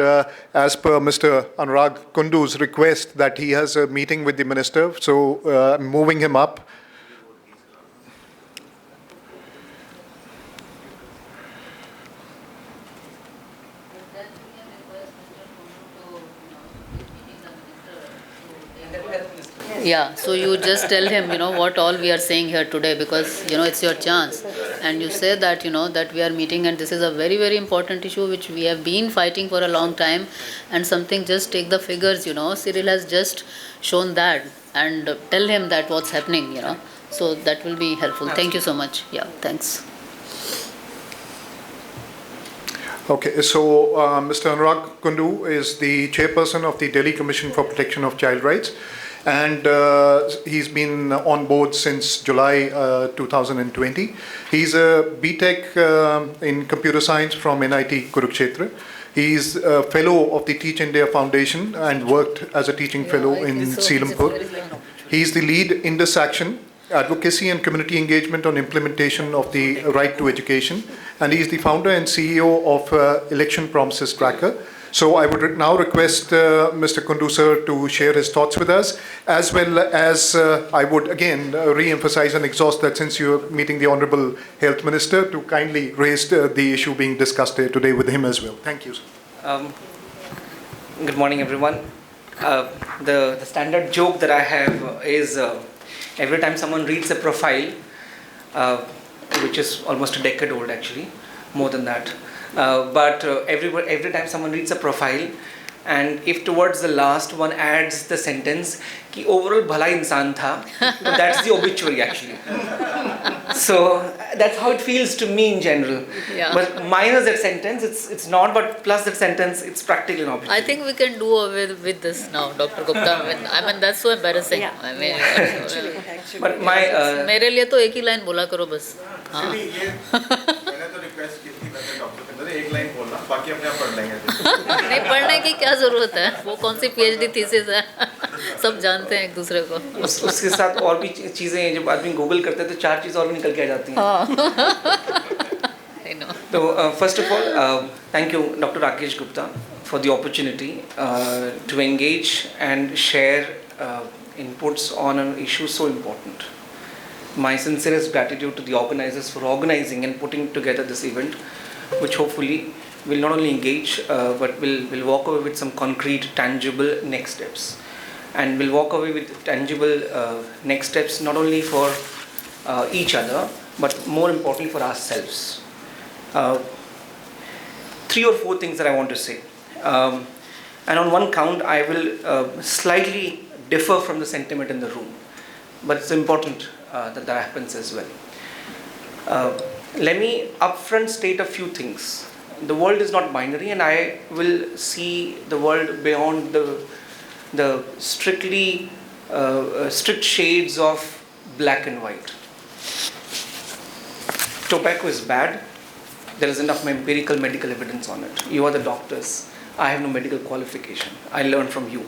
as per Mr. Anurag Kundu's request that he has a meeting with the minister, so moving him up. Yeah, so you just tell him, what all we are saying here today, because, it's your chance. And you say that, that we are meeting, and this is a very, very important issue which we have been fighting for a long time. And something, just take the figures, Cyril has just shown that, and tell him that what's happening, So that will be helpful. Thank you so much. Yeah, thanks. Okay, so Mr. Anurag Kundu is the chairperson of the Delhi Commission for Protection of Child Rights. And he's been on board since July 2020. He's a BTech in computer science from NIT Kurukshetra. He's a fellow of the Teach India Foundation and worked as a teaching fellow in Selampur. He's the lead in this action, advocacy and community engagement on implementation of the right to education. And he's the founder and CEO of Election Promises Tracker. So I would now request Mr. Kundu sir to share his thoughts with us, as well as I would again re-emphasize and exhaust that since you're meeting the Honorable Health Minister, to kindly raise the issue being discussed here today with him as well. Thank you, sir. Good morning, everyone. The standard joke that I have is every time someone reads a profile, which is almost a decade old actually, more than that. But every time someone reads a profile, and if towards the last one adds the sentence कि overall bhala insan tha, that's the obituary actually. So that's how it feels to me in general. Yeah. But minus that sentence, it's not. But plus that sentence, it's practically an obituary. I think we can do away with this now, Dr. Gupta. I mean, that's so embarrassing. Yeah. I mean, Actually. But my मेरे लिए तो एक ही line बोला करो बस. हाँ. मैंने तो रिक्वेस्ट की थी वैसे डॉक्टर एक लाइन बोलना बाकी अपने आप पढ़ लेंगे. नहीं पढ़ने की क्या जरूरत है, वो कौन सी PhD थीसिस है, सब जानते हैं एक दूसरे को. उसके साथ और भी चीज़ें जब आदमी गूगल करते हैं तो 4 चीज़ और भी निकल के आ जाती हैं. I know. So first of all, thank you Dr. Rakesh Gupta for the opportunity to engage and share inputs on an issue so important. My sincerest gratitude to the organizers for organizing and putting together this event, which hopefully will not only engage but will walk away with some concrete, tangible next steps. And will walk away with tangible next steps not only for each other but more importantly for ourselves. 3 or 4 things that I want to say. And on one count I will slightly differ from the sentiment in the room, but it's important that happens as well. Let me upfront state a few things. The world is not binary, and I will see the world beyond the strictly strict shades of black and white. Tobacco is bad. There is enough empirical medical evidence on it. You are the doctors. I have no medical qualification. I learn from you.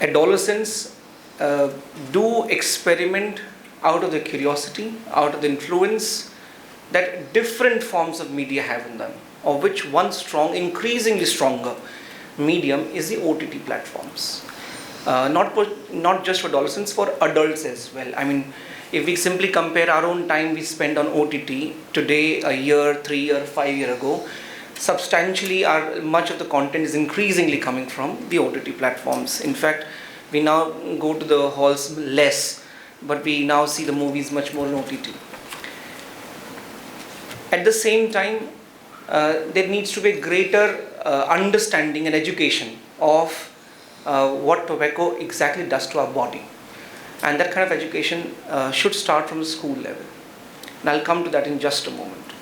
Adolescents do experiment out of the curiosity, out of the influence that different forms of media have in them, of which one strong, increasingly stronger medium is the OTT platforms. Not just for adolescents, for adults as well. I mean, if we simply compare our own time we spend on OTT today, a year, 3 year, 5 year ago, substantially much of the content is increasingly coming from the OTT platforms. In fact, we now go to the halls less, but we now see the movies much more in OTT. At the same time, there needs to be a greater understanding and education of what tobacco exactly does to our body. And that kind of education should start from the school level. And I'll come to that in just a moment.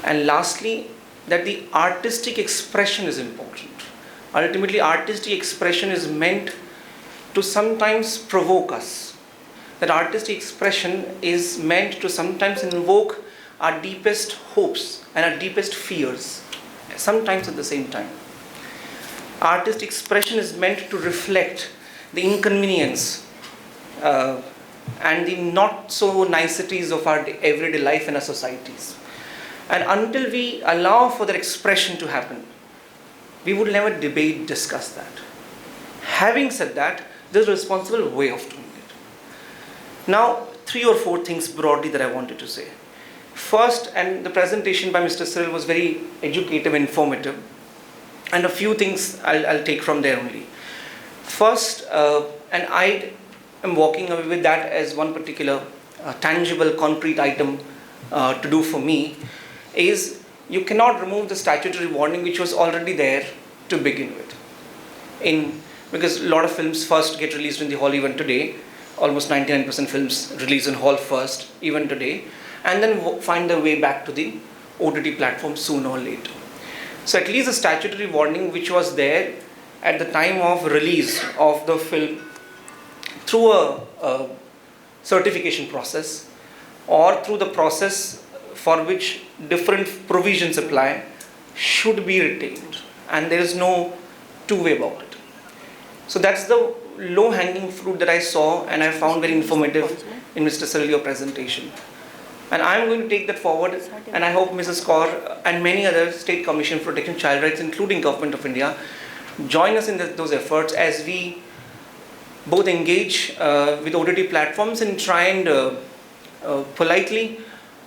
And lastly, that the artistic expression is important. Ultimately, artistic expression is meant to sometimes provoke us. That artistic expression is meant to sometimes invoke our deepest hopes and our deepest fears, sometimes at the same time. Artistic expression is meant to reflect the inconvenience and the not so niceties of our everyday life in our societies. And until we allow for that expression to happen, we would never debate, discuss that. Having said that, there's a responsible way of doing it. Now, 3 or 4 things broadly that I wanted to say. First, and the presentation by Mr. Cyril was very educative, informative, and a few things I'll take from there only. First, and I am walking away with that as one particular tangible, concrete item to do for me, is you cannot remove the statutory warning which was already there to begin with. Because a lot of films first get released in the hall even today, almost 99% films release in hall first, even today, and then find their way back to the OTT platform sooner or later. So at least the statutory warning which was there at the time of release of the film through a certification process or through the process for which different provisions apply should be retained, and there is no two-way about it. So that's the low-hanging fruit that I saw and I found very informative in Mr. Cyril's presentation. And I'm going to take that forward, and I hope Mrs. Kaur and many other State Commission for Protection of Child Rights, including Government of India, join us in those efforts as we both engage with OTT platforms and try and politely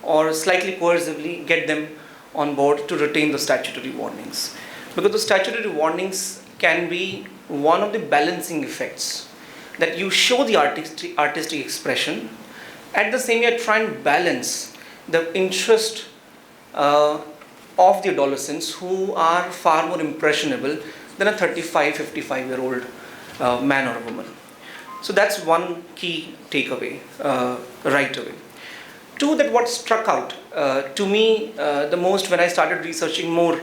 or slightly coercively get them on board to retain the statutory warnings. Because the statutory warnings can be one of the balancing effects, that you show the artistic expression, at the same time try and balance the interest of the adolescents who are far more impressionable than a 35, 55-year-old man or a woman. So that's one key takeaway right away. 2, that what struck out to me the most when I started researching more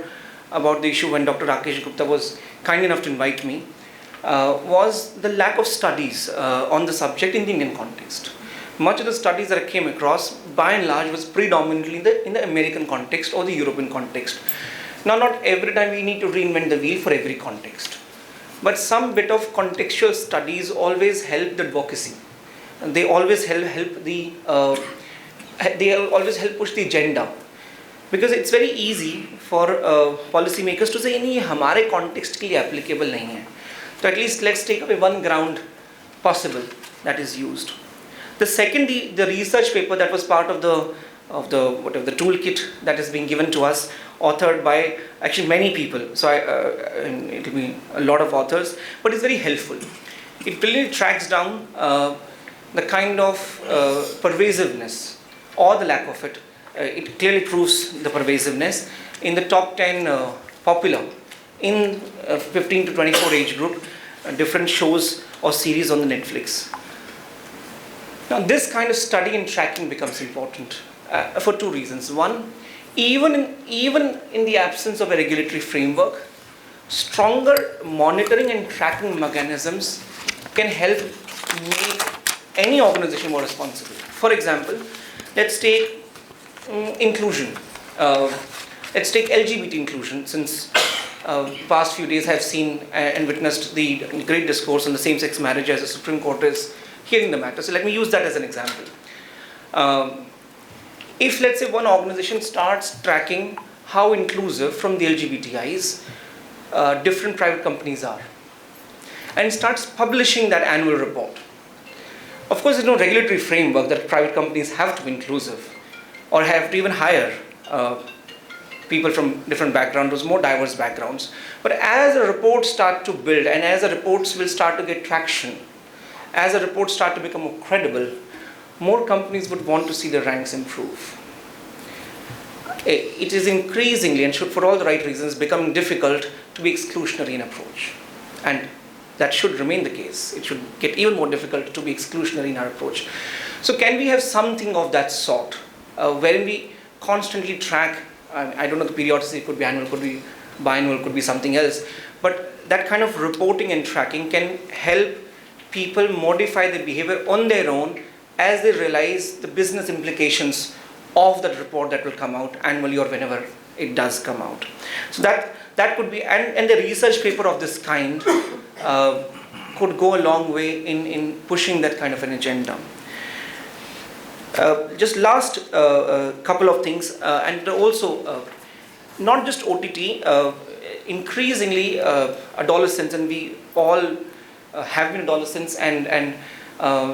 about the issue when Dr. Rakesh Gupta was kind enough to invite me, was the lack of studies on the subject in the Indian context. Much of the studies that I came across, by and large, was predominantly in the American context or the European context. Now, not every time we need to reinvent the wheel for every context, but some bit of contextual studies always help the advocacy. And they always help the they always help push the agenda, because it's very easy for policymakers to say, "नहीं, हमारे context के लिए applicable नहीं है." So at least let's take away one ground possible that is used. The second, the research paper that was part of the toolkit that is being given to us, authored by actually many people. So it will be a lot of authors, but it's very helpful. It really tracks down the kind of pervasiveness or the lack of it. It clearly proves the pervasiveness in the top 10 popular in 15 to 24 age group, different shows or series on the Netflix. Now, this kind of study and tracking becomes important for 2 reasons. One, even in the absence of a regulatory framework, stronger monitoring and tracking mechanisms can help make any organization more responsible. For example, let's take inclusion. Let's take LGBT inclusion. Since past few days I have seen and witnessed the great discourse on the same-sex marriage as the Supreme Court is hearing the matter. So let me use that as an example. If, let's say, one organization starts tracking how inclusive from the LGBTIs different private companies are, and starts publishing that annual report. Of course, there's no regulatory framework that private companies have to be inclusive or have to even hire people from different backgrounds, more diverse backgrounds. But as the reports start to build and as the reports will start to get traction, as the reports start to become more credible, more companies would want to see the ranks improve. It is increasingly, and for all the right reasons, becoming difficult to be exclusionary in approach. And that should remain the case. It should get even more difficult to be exclusionary in our approach. So can we have something of that sort, wherein we constantly track, I don't know, the periodicity could be annual, could be biannual, could be something else, but that kind of reporting and tracking can help people modify their behavior on their own as they realize the business implications of that report that will come out annually or whenever it does come out. So that could be, and the research paper of this kind could go a long way in pushing that kind of an agenda. Just last couple of things, and also not just OTT, increasingly adolescents, and we all have been adolescents, and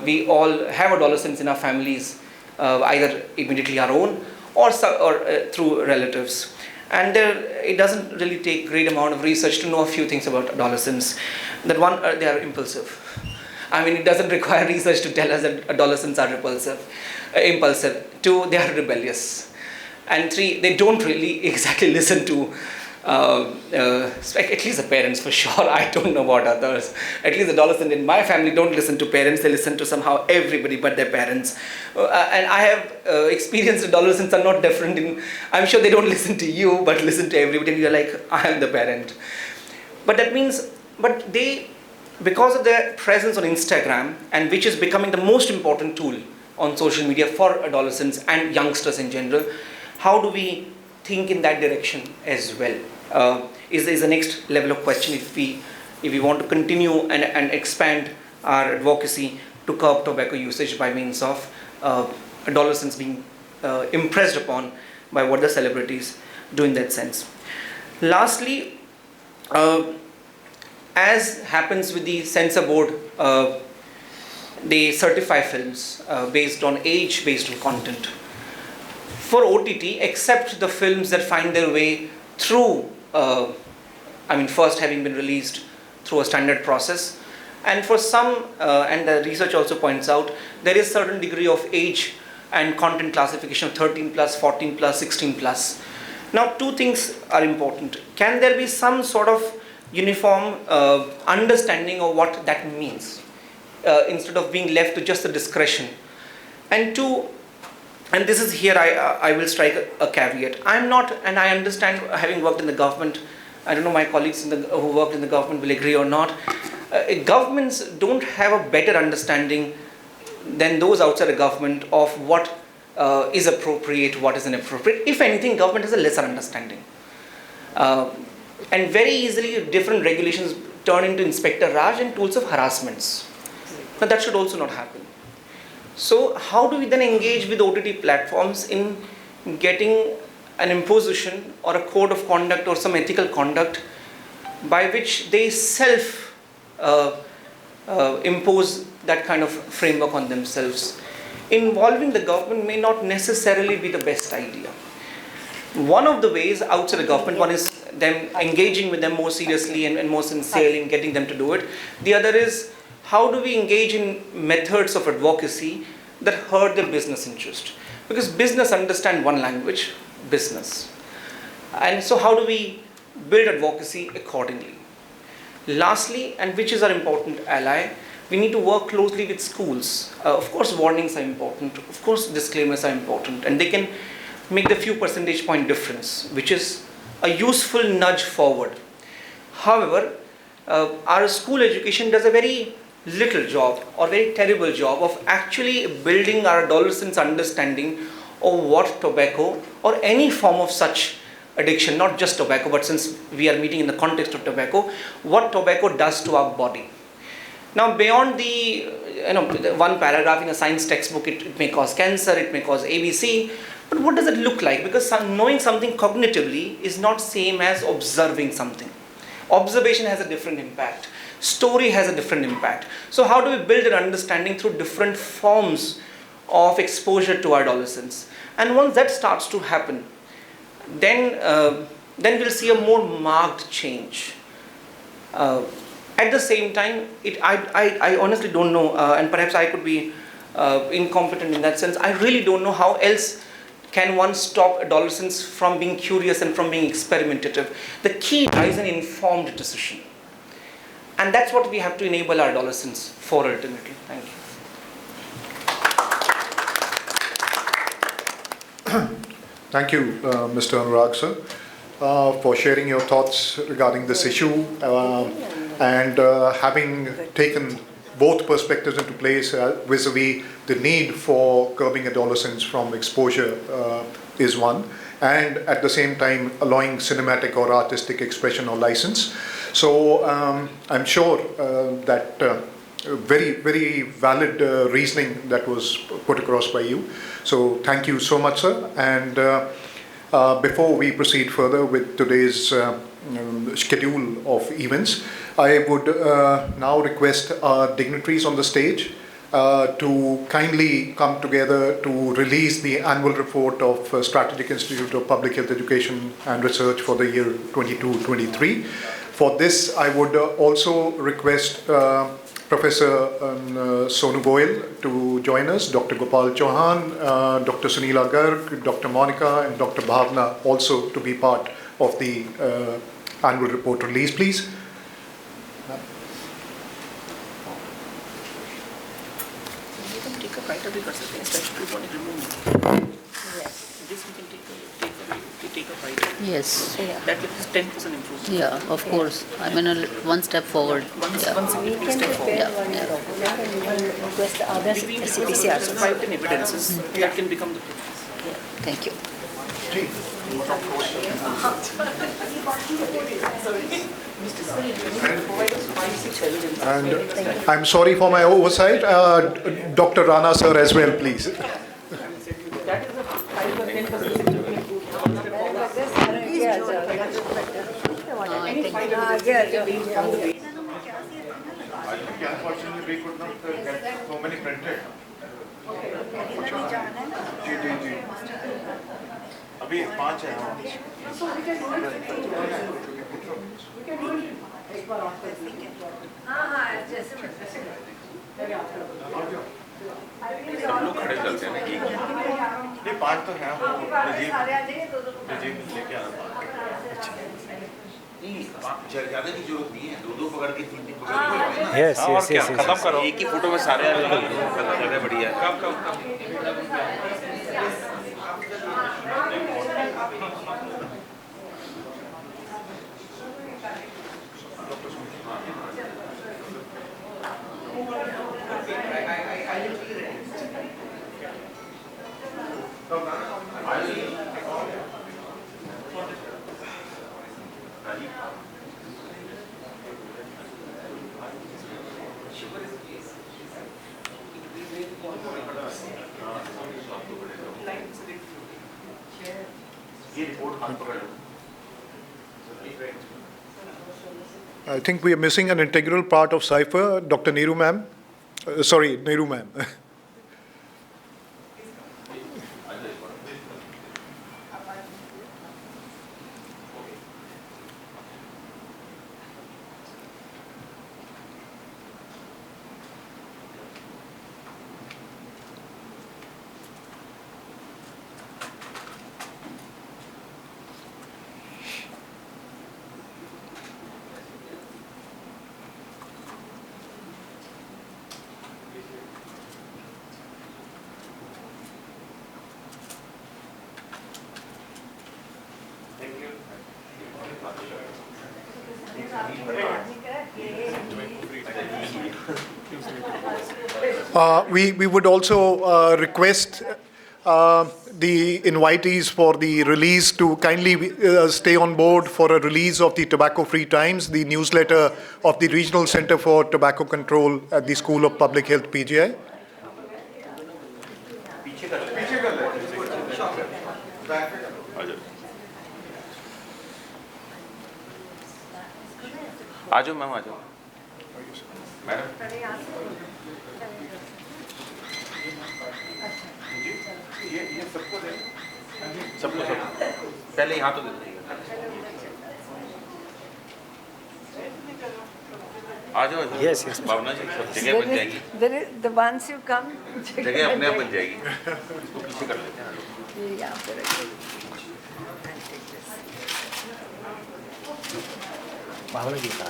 we all have adolescents in our families, either immediately our own or through relatives. And it doesn't really take great amount of research to know a few things about adolescents. That one, they are impulsive. I mean, it doesn't require research to tell us that adolescents are impulsive. Two, they are rebellious. And three, they don't really exactly listen to at least the parents for sure. I don't know about others. At least adolescents in my family don't listen to parents. They listen to somehow everybody but their parents. And I have experienced adolescents are not different. I'm sure they don't listen to you, but listen to everybody. And you're like, I am the parent. But that means, but they, because of their presence on Instagram, and which is becoming the most important tool on social media for adolescents and youngsters in general, how do we think in that direction as well? Is the next level of question if we want to continue and expand our advocacy to curb tobacco usage by means of adolescents being impressed upon by what the celebrities do in that sense. Lastly, as happens with the censor board, they certify films based on age, based on content. For OTT, except the films that find their way through, first having been released through a standard process, and for some, and the research also points out, there is certain degree of age and content classification of 13 plus, 14 plus, 16 plus. Now, two things are important. Can there be some sort of uniform understanding of what that means, instead of being left to just the discretion? And two, and this is here I will strike a caveat. I'm not, and I understand, having worked in the government, I don't know my colleagues who worked in the government will agree or not, governments don't have a better understanding than those outside the government of what is appropriate, what is inappropriate. If anything, government has a lesser understanding. And very easily different regulations turn into Inspector Raj and tools of harassments. Now that should also not happen. So how do we then engage with OTT platforms in getting an imposition or a code of conduct or some ethical conduct by which they impose that kind of framework on themselves? Involving the government may not necessarily be the best idea. One of the ways outside the government, one is them engaging with them more seriously and more sincerely in getting them to do it. The other is, how do we engage in methods of advocacy that hurt their business interest? Because business understand one language, business. And so how do we build advocacy accordingly? Lastly, and which is our important ally, we need to work closely with schools. Of course, warnings are important. Of course, disclaimers are important. And they can make the few percentage point difference, which is a useful nudge forward. However, our school education does a very little job or very terrible job of actually building our adolescents' understanding of what tobacco or any form of such addiction, not just tobacco, but since we are meeting in the context of tobacco, what tobacco does to our body. Now, beyond the one paragraph in a science textbook, it may cause cancer, it may cause ABC, but what does it look like? Because knowing something cognitively is not same as observing something. Observation has a different impact. Story has a different impact. So how do we build an understanding through different forms of exposure to our adolescents? And once that starts to happen, then we'll see a more marked change. At the same time, I honestly don't know, and perhaps I could be incompetent in that sense. I really don't know how else can one stop adolescents from being curious and from being experimentative. The key lies in informed decision. And that's what we have to enable our adolescents for ultimately. Thank you. Thank you, Mr. Anurag, sir, for sharing your thoughts regarding this issue and having taken both perspectives into place vis-a-vis the need for curbing adolescents from exposure is one, and at the same time allowing cinematic or artistic expression or license. So I'm sure that very, very valid reasoning that was put across by you. So thank you so much, sir. And before we proceed further with today's schedule of events, I would now request our dignitaries on the stage to kindly come together to release the annual report of Strategic Institute of Public Health Education and Research for the year 22-23. For this, I would also request Professor Sonu Goyal to join us, Dr. Gopal Chauhan, Dr. Sunila Garg, Dr. Monica, and Dr. Bhavna also to be part of the annual report release, please. You can take a writer because the statute want to remove. Yes. This we can take a writer. Yes. That is 10% improvement. Yeah, of course. I mean, one step forward. One Yeah. significant step forward. Yeah. Request the other CPCR. So 5-10 evidences that can become the Thank you. And I'm sorry for my oversight. Dr. Rana, sir, as well, please. Unfortunately, we could not get so many printed. अभी 5 है सब लोग खड़े चलते हैं ना ये 5 तो है लेके ज्यादा की जरूरत नहीं है दो पकड़ के 3 पकड़ के Yes, yes, yes. खत्म करो एक ही फोटो में सारे ज्यादा बढ़िया I think we are missing an integral part of Sipher. Dr. Neeru ma'am. Sorry, Neeru ma'am. We would also request the invitees for the release to kindly stay on board for a release of the Tobacco Free Times, the newsletter of the Regional Center for Tobacco Control at the School of Public Health, PGI. आ जाओ ma'am आ जाओ madam ये सबको दे सबको पहले यहाँ तो दे दीजिए। आ जाओ। Yes, yes. भावना जी सब जगह बन जाएगी। The ones you come. जगह अपने आप बन जाएगी। इसको पीछे कर लेते हैं। यहाँ पे रखिए। भावना जी का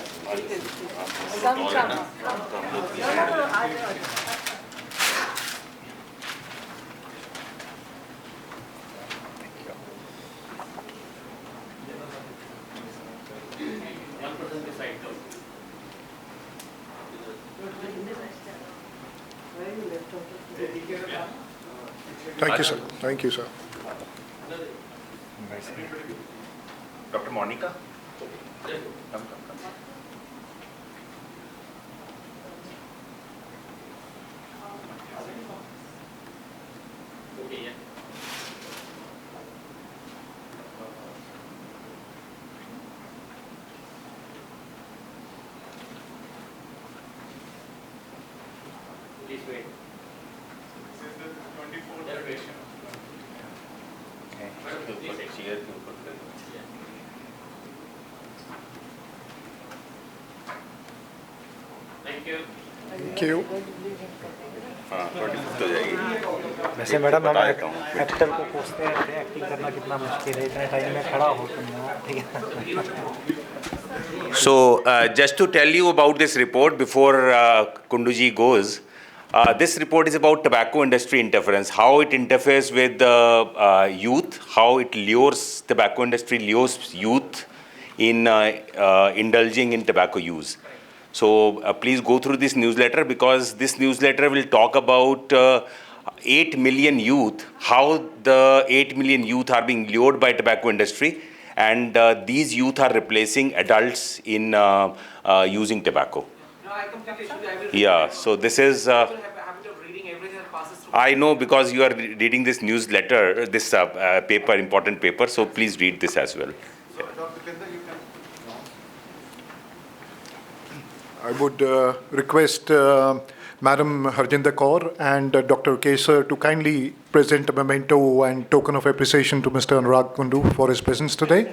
Thank you, sir. Thank you, sir. Doctor Monika. Come. Please wait. This is the 24th generation. Thank you. Thank you. हाँ 25 हो जाएगी। वैसे मैडम हम एक्टर को पूछते रहते हैं एक्टिंग करना कितना मुश्किल है इतने टाइम में खड़ा हो तुम ठीक है। So, just to tell you about this report before Kundu ji goes, this report is about tobacco industry interference, how it interferes with the youth, how it lures, tobacco industry lures youth in indulging in tobacco use. So, please go through this newsletter because this newsletter will talk about 8 million youth, how the 8 million youth are being lured by tobacco industry, and these youth are replacing adults in using tobacco. No, I completely agree. I will Yeah, so this is, I will have a habit of reading everything that passes through. I know because you are reading this newsletter, this paper, important paper, so please read this as well. I would request Madam Harjinder Kaur and Dr. Rakesh to kindly present a memento and token of appreciation to Mr. Anurag Kundu for his presence today.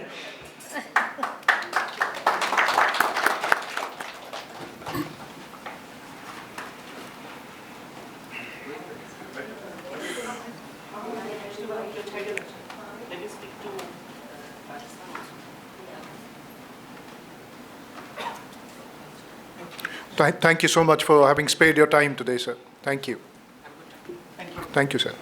Thank you so much for having spared your time today, sir. Thank you. Thank you, sir.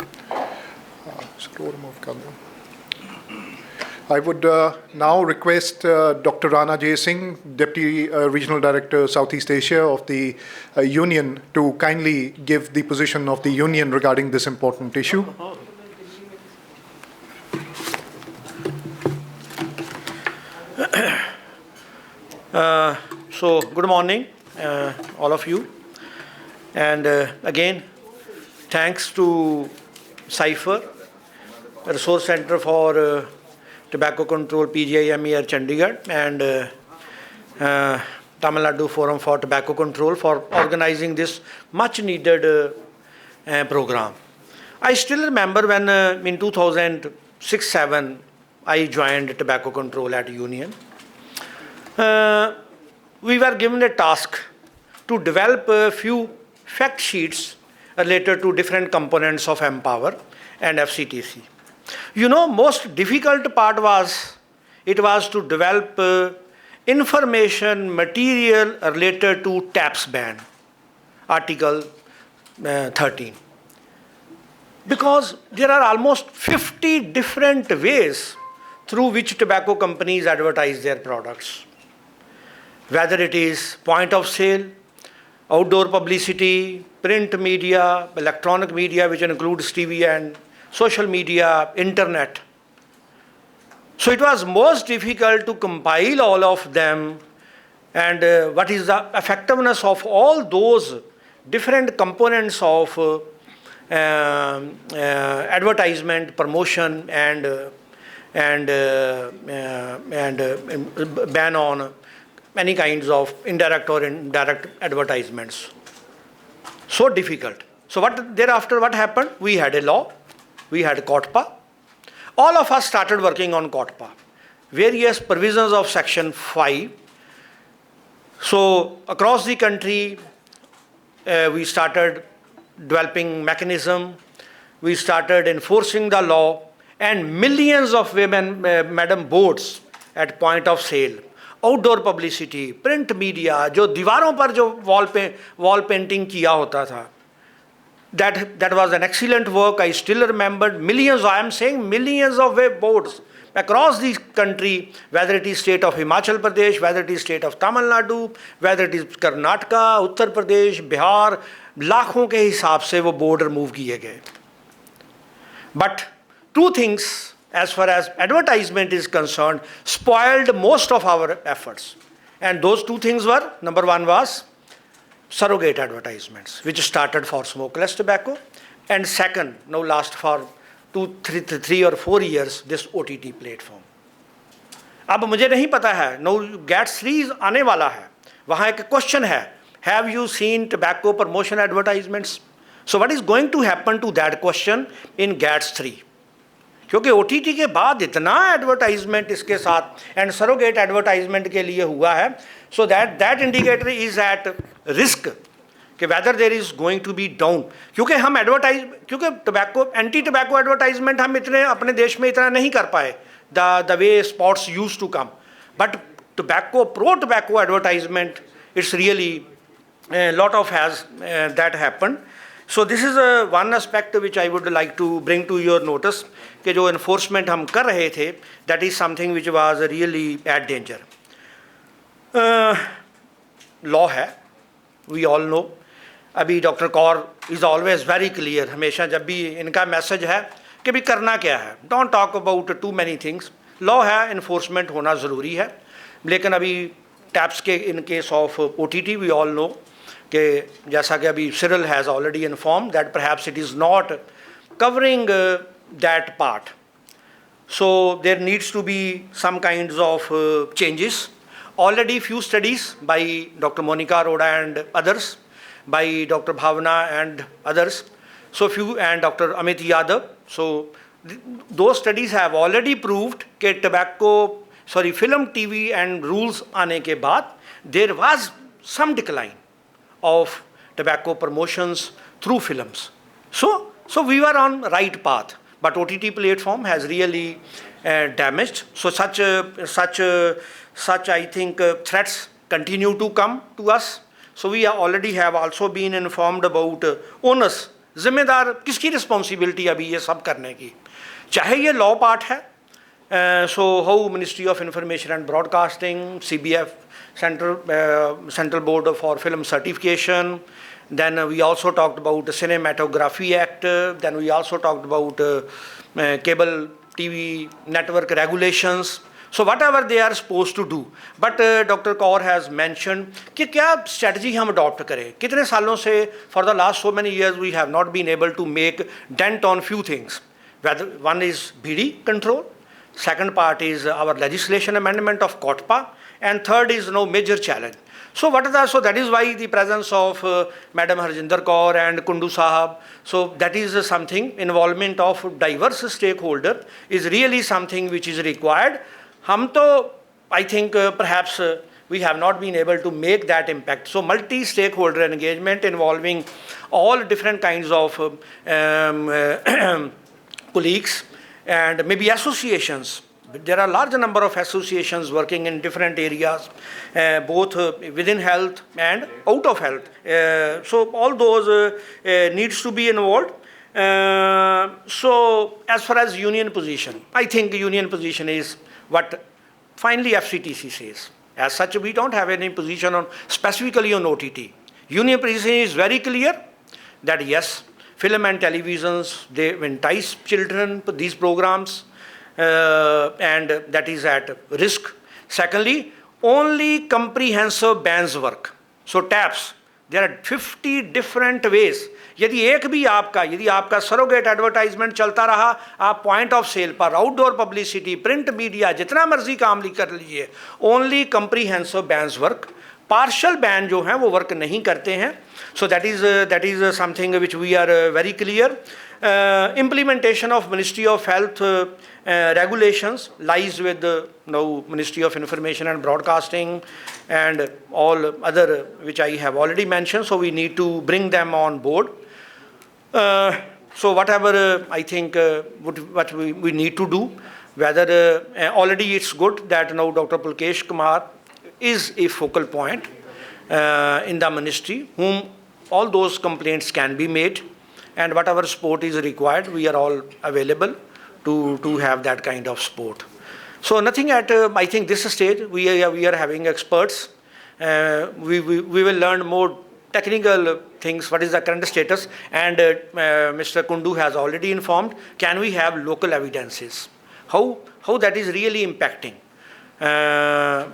I would now request Dr. Rana J. Singh, Deputy Regional Director, Southeast Asia of the Union, to kindly give the position of the Union regarding this important issue. So, good morning, all of you. And again, thanks to Sipher, Resource Center for Tobacco Control, PGIMER Chandigarh, and Tamilnadu Forum for Tobacco Control for organizing this much needed program. I still remember when in 2006-07, I joined Tobacco Control at Union. We were given a task to develop a few fact sheets related to different components of Empower and FCTC. You know, most difficult part was, it was to develop information material related to TAPS ban, Article 13. Because there are almost 50 different ways through which tobacco companies advertise their products. Whether it is point of sale, outdoor publicity, print media, electronic media, which includes TV and social media, internet. So it was most difficult to compile all of them and what is the effectiveness of all those different components of advertisement, promotion, and ban on many kinds of indirect or indirect advertisements. So difficult. So thereafter what happened? We had a law, we had COTPA. all of us started working on COTPA, various provisions of Section 5. So across the country, we started developing mechanism, we started enforcing the law, and millions of women, madam, boards at point of sale, outdoor publicity, print media, जो दीवारों पर जो wall painting किया होता था, that was an excellent work. I still remembered millions, I am saying millions of web boards across the country, whether it is state of Himachal Pradesh, whether it is state of Tamil Nadu, whether it is Karnataka, Uttar Pradesh, Bihar, लाखों के हिसाब से वो board remove किए गए. But two things, as far as advertisement is concerned, spoiled most of our efforts. And those two things were, number one was surrogate advertisements, which started for smokeless tobacco, and second, now last for 3 or 4 years, this OTT platform. अब मुझे नहीं पता है, now GATS 3 आने वाला है, वहाँ एक question है, have you seen tobacco promotion advertisements? So what is going to happen to that question in GATS 3? क्योंकि OTT के बाद इतना एडवर्टाइजमेंट इसके साथ एंड सरोगेट एडवर्टाइजमेंट के लिए हुआ है, so that indicator is at risk कि whether there is going to be down. क्योंकि टोबैको एंटी टोबैको एडवर्टाइजमेंट हम इतने अपने देश में इतना नहीं कर पाए, the way spots used to come, but pro tobacco advertisement, it's really a lot of has that happened. So this is one aspect which I would like to bring to your notice कि जो enforcement हम कर रहे थे, that is something which was really at danger. Law है, we all know. अभी doctor Kaur is always very clear, हमेशा जब भी इनका मैसेज है कि भी करना क्या है, don't talk about too many things. Law है, enforcement होना ज़रूरी है, लेकिन अभी टैप्स के in case of OTT we all know कि जैसा कि अभी Cyril has already informed that perhaps it is not covering that part. So there needs to be some kinds of changes. Already few studies by Dr. Monica Arora and others, by Dr. Bhavana and others, so few, and Dr. Amit Yadav. So those studies have already proved that film, TV and rules आने के बाद there was some decline of tobacco promotions through films. So we were on right path, but OTT platform has really damaged. So such I think threats continue to come to us. So we already have also been informed about onus, जिम्मेदार किसकी responsibility अभी ये सब करने की, चाहे ये law part है. So how Ministry of Information and Broadcasting, CBF, Central Board for Film Certification, then we also talked about the Cinematography Act, then we also talked about cable TV network regulations. So whatever they are supposed to do, but Dr. Kaur has mentioned कि क्या strategy हम adopt करें. कितने सालों से for the last so many years we have not been able to make dent on few things. Whether one is BD control, second part is our legislation amendment of COTPA, and third is no major challenge. So so that is why the presence of Madam Harjinder Kaur and Kundu Sahab, so that is something, involvement of diverse stakeholder is really something which is required. हम तो I think perhaps we have not been able to make that impact. So multi-stakeholder engagement involving all different kinds of colleagues and maybe associations. There are a large number of associations working in different areas, both within health and out of health. So all those needs to be involved. So as far as union position, I think union position is what finally FCTC says. As such, we don't have any position on specifically on OTT. Union position is very clear that yes, film and televisions, they entice children to these programs, and that is at risk. Secondly, only comprehensive bans work. So taps, there are 50 different ways. यदि आपका surrogate advertisement चलता रहा, आप point of sale पर outdoor publicity, print media, जितना मर्जी काम कर लीजिए, only comprehensive bans work. Partial ban जो हैं वो वर्क नहीं करते हैं. So that is something which we are very clear. Implementation of Ministry of Health regulations lies with the now Ministry of Information and Broadcasting and all other which I have already mentioned. So we need to bring them on board. So whatever I think what we need to do, whether already it's good that now Dr. Pulkesh Kumar is a focal point in the ministry, whom all those complaints can be made, and whatever support is required, we are all available to have that kind of support. So nothing at I think this stage. We are having experts. We will learn more technical things, what is the current status, and Mr. Kundu has already informed, can we have local evidences? How that is really impacting?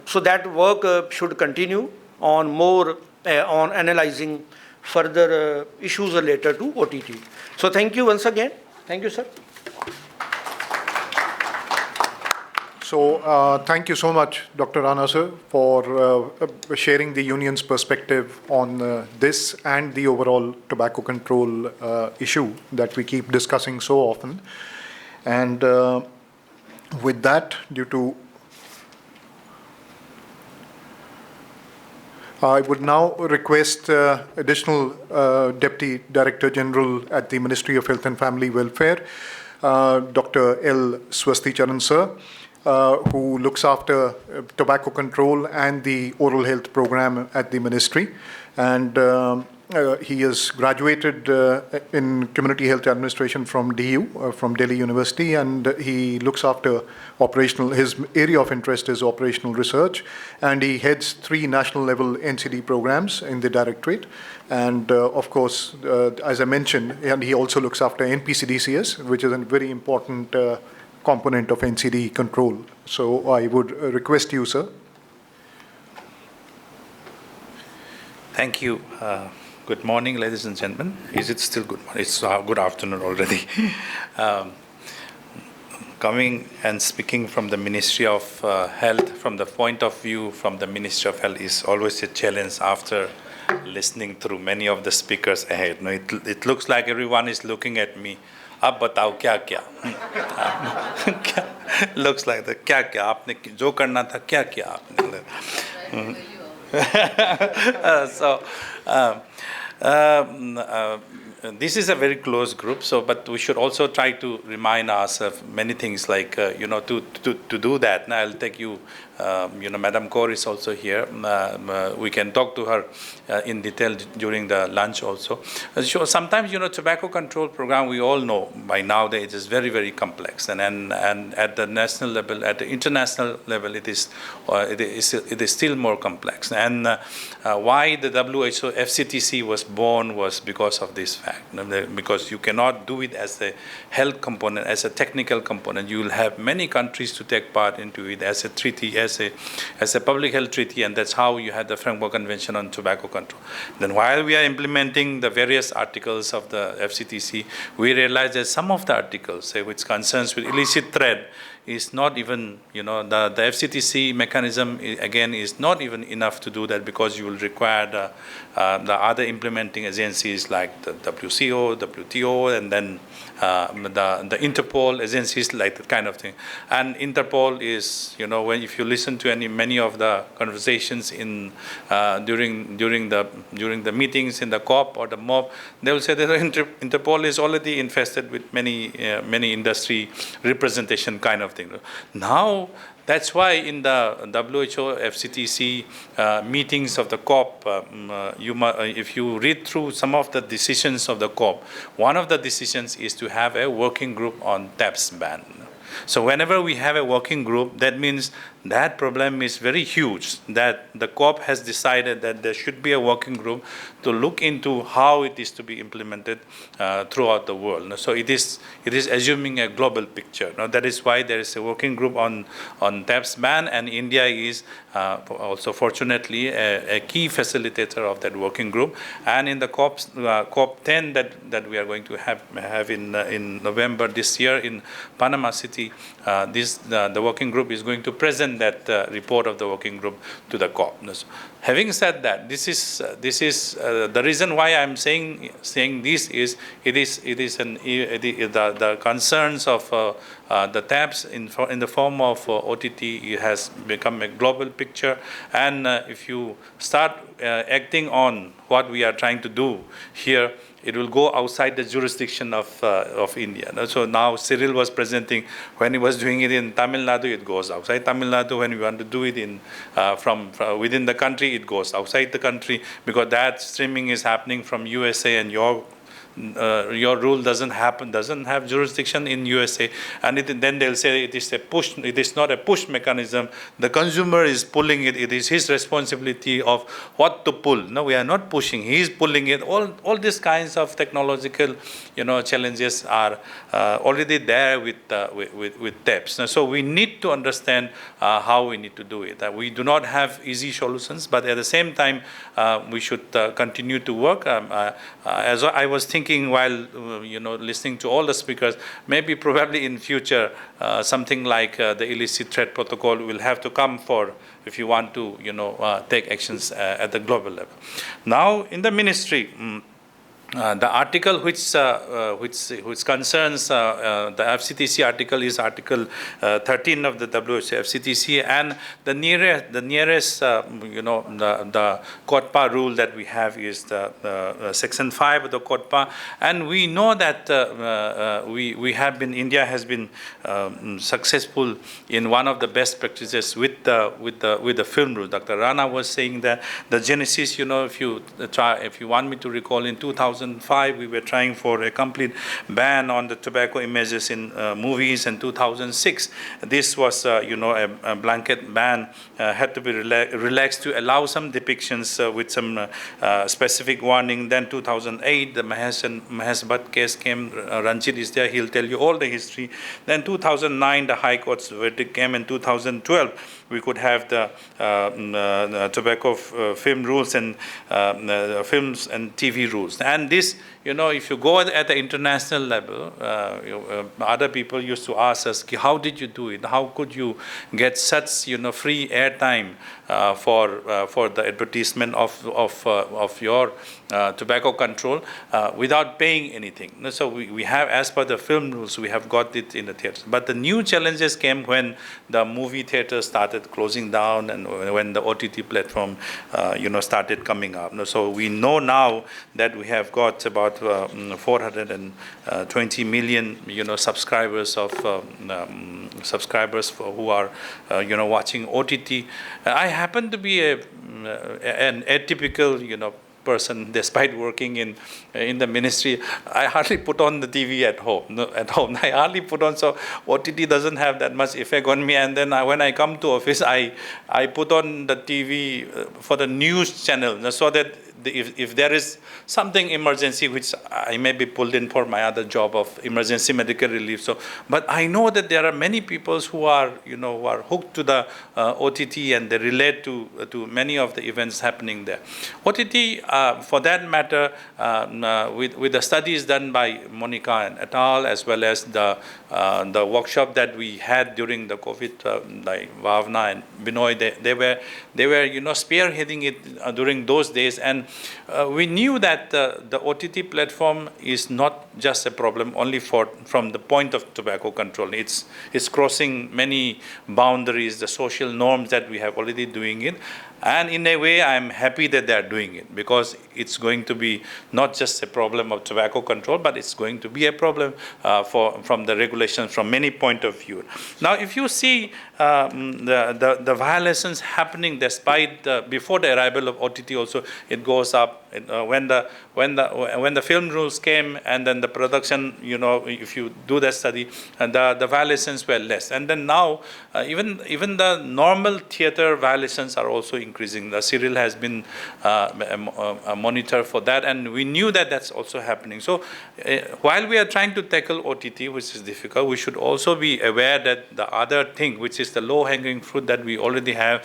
So that work should continue on more on analyzing further issues related to OTT. So thank you once again. Thank you, sir. So thank you so much, Dr. Rana sir, for sharing the union's perspective on this and the overall tobacco control issue that we keep discussing so often. And with that, I would now request additional Deputy Director General at the Ministry of Health and Family Welfare, Dr. L. Swasticharan sir, who looks after tobacco control and the oral health program at the ministry. And he is graduated in community health administration from DU, from Delhi University, and he looks after his area of interest is operational research, and he heads 3 national level NCD programs in the directorate. And of course, as I mentioned, and he also looks after NPCDCS, which is a very important component of NCD control. So I would request you, sir. Thank you. Good morning, ladies and gentlemen. Is it still good morning? It's good afternoon already. Coming and speaking from the Ministry of Health, from the point of view from the Ministry of Health is always a challenge after listening through many of the speakers ahead. No, it looks like everyone is looking at me. अब बताओ क्या क्या looks like the क्या क्या आपने जो करना था क्या क्या आपने so this is a very close group, so but we should also try to remind ourselves many things, like to do that. Now I'll take you, Madam Kaur is also here. We can talk to her in detail during the lunch also. So sometimes tobacco control program, we all know by now that it is very, very complex, and at the national level, at the international level, it is still more complex. And why the WHO FCTC was born was because of this fact. Because you cannot do it as a health component, as a technical component. You will have many countries to take part into it as a treaty, as a public health treaty, and that's how you had the Framework Convention on Tobacco Control. Then while we are implementing the various articles of the FCTC, we realize that some of the articles, say, which concerns with illicit trade, is not even, the FCTC mechanism, again, is not even enough to do that, because you will require the other implementing agencies like the WCO, WTO, and then the Interpol agencies, like that kind of thing. And Interpol is, if you listen to many of the conversations in during the meetings in the COP or the MOP, they will say that Interpol is already infested with many industry representation kind of thing. Now, that's why in the WHO FCTC meetings of the COP, if you read through some of the decisions of the COP, one of the decisions is to have a working group on TAPS ban. So whenever we have a working group, that means that problem is very huge, that the COP has decided that there should be a working group to look into how it is to be implemented throughout the world. So it is assuming a global picture. Now that is why there is a working group on TAPS ban, and India is also fortunately a key facilitator of that working group. And in the COP 10 that we are going to have in November this year in Panama City, the working group is going to present that report of the working group to the COP. Having said that, this is the reason why I'm saying this is the concerns of the tabs in the form of OTT has become a global picture, and if you start acting on what we are trying to do here, it will go outside the jurisdiction of India. So now Cyril was presenting, when he was doing it in Tamilnadu, it goes outside Tamilnadu. When we want to do it from within the country, it goes outside the country, because that streaming is happening from USA, and your rule doesn't have jurisdiction in USA, and then they'll say it is a push. It is not a push mechanism. The consumer is pulling it. It is his responsibility of what to pull. No, we are not pushing. He is pulling it. All these kinds of technological, challenges are already there with TAPs. Now, so we need to understand how we need to do it. We do not have easy solutions, but at the same time, we should continue to work. As I was thinking while listening to all the speakers, maybe probably in future something like the illicit trade protocol will have to come for if you want to take actions at the global level. Now in the ministry, the article which concerns the FCTC article is Article 13 of the WHO FCTC, and the nearest the COTPA rule that we have is the Section 5 of the COTPA, and we know that India has been successful in one of the best practices with the film rule. Dr. Rana was saying that the genesis, if you want me to recall, in 2005 we were trying for a complete ban on the tobacco images in movies. In 2006 this was a blanket ban had to be relaxed to allow some depictions with some specific warning. Then 2008 the Mahesh Bhatt case came. Ranjit is there, he'll tell you all the history. Then 2009 the High Court's verdict came. In 2012 we could have the tobacco film rules and films and TV rules. And this, if you go at the international level, other people used to ask us, how did you do it? How could you get such, free airtime for the advertisement of your tobacco control without paying anything? So we have, as per the film rules, we have got it in the theaters. But the new challenges came when the movie theaters started closing down and when the OTT platform, started coming up. So we know now that we have got about 420 million, subscribers who are, watching OTT. I happen to be an atypical, person. Despite working in the ministry, I hardly put on the TV at home. I hardly put on, so OTT doesn't have that much effect on me. And then when I come to office, I put on the TV for the news channel, so that if there is something emergency, which I may be pulled in for my other job of emergency medical relief. So, but I know that there are many people who are, who are hooked to the OTT, and they relate to many of the events happening there. OTT, for that matter, with the studies done by Monica and Addl, as well as the workshop that we had during the COVID, like Bhavna and Binoy, they were spearheading it during those days, and we knew that the OTT platform is not just a problem only from the point of tobacco control. It's crossing many boundaries, the social norms that we have already doing it. And in a way, I'm happy that they are doing it, because it's going to be not just a problem of tobacco control, but it's going to be a problem from the regulations from many point of view. Now, if you see the violations happening despite before the arrival of OTT, also it goes up. When the film rules came, and then the production, if you do the study, the violations were less. And then now, even the normal theater violations are also increasing. The Cyril has been a monitor for that, and we knew that that's also happening. So while we are trying to tackle OTT, which is difficult, we should also be aware that the other thing, which is the low-hanging fruit that we already have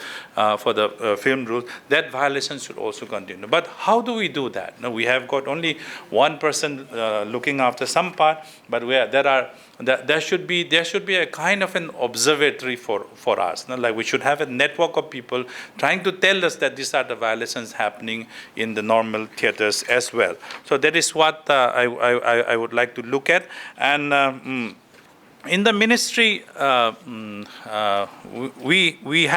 for the film rules, that violation should also continue. But how do we do that? Now, we have got only one person looking after some part, but there should be a kind of an observatory for us. Like, we should have a network of people trying to tell us that these are the violations happening in the normal theaters as well. So that is what I would like to look at. And in the ministry, we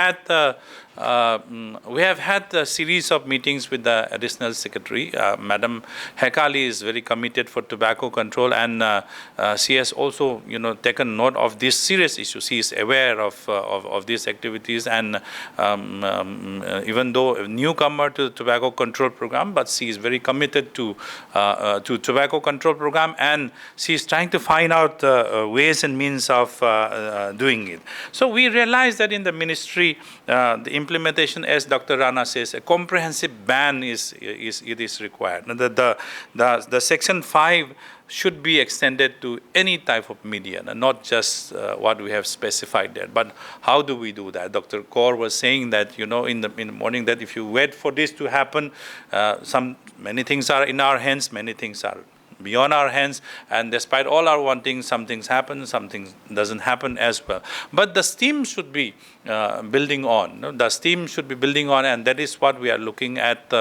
have had a series of meetings with the additional secretary. Madam Hekali is very committed for tobacco control, and she has also, taken note of this serious issue. She is aware of these activities, and even though a newcomer to the tobacco control program, but she is very committed to tobacco control program, and she is trying to find out ways and means of doing it. So we realized that in the ministry, the implementation, as Dr. Rana says, a comprehensive ban is required. The Section 5 should be extended to any type of media, not just what we have specified there. But how do we do that? Dr. Kaur was saying that, in the morning, that if you wait for this to happen, many things are in our hands, many things are beyond our hands, and despite all our wanting, some things happen, some things doesn't happen as well. But the steam should be building on. The steam should be building on, and that is what we are looking at.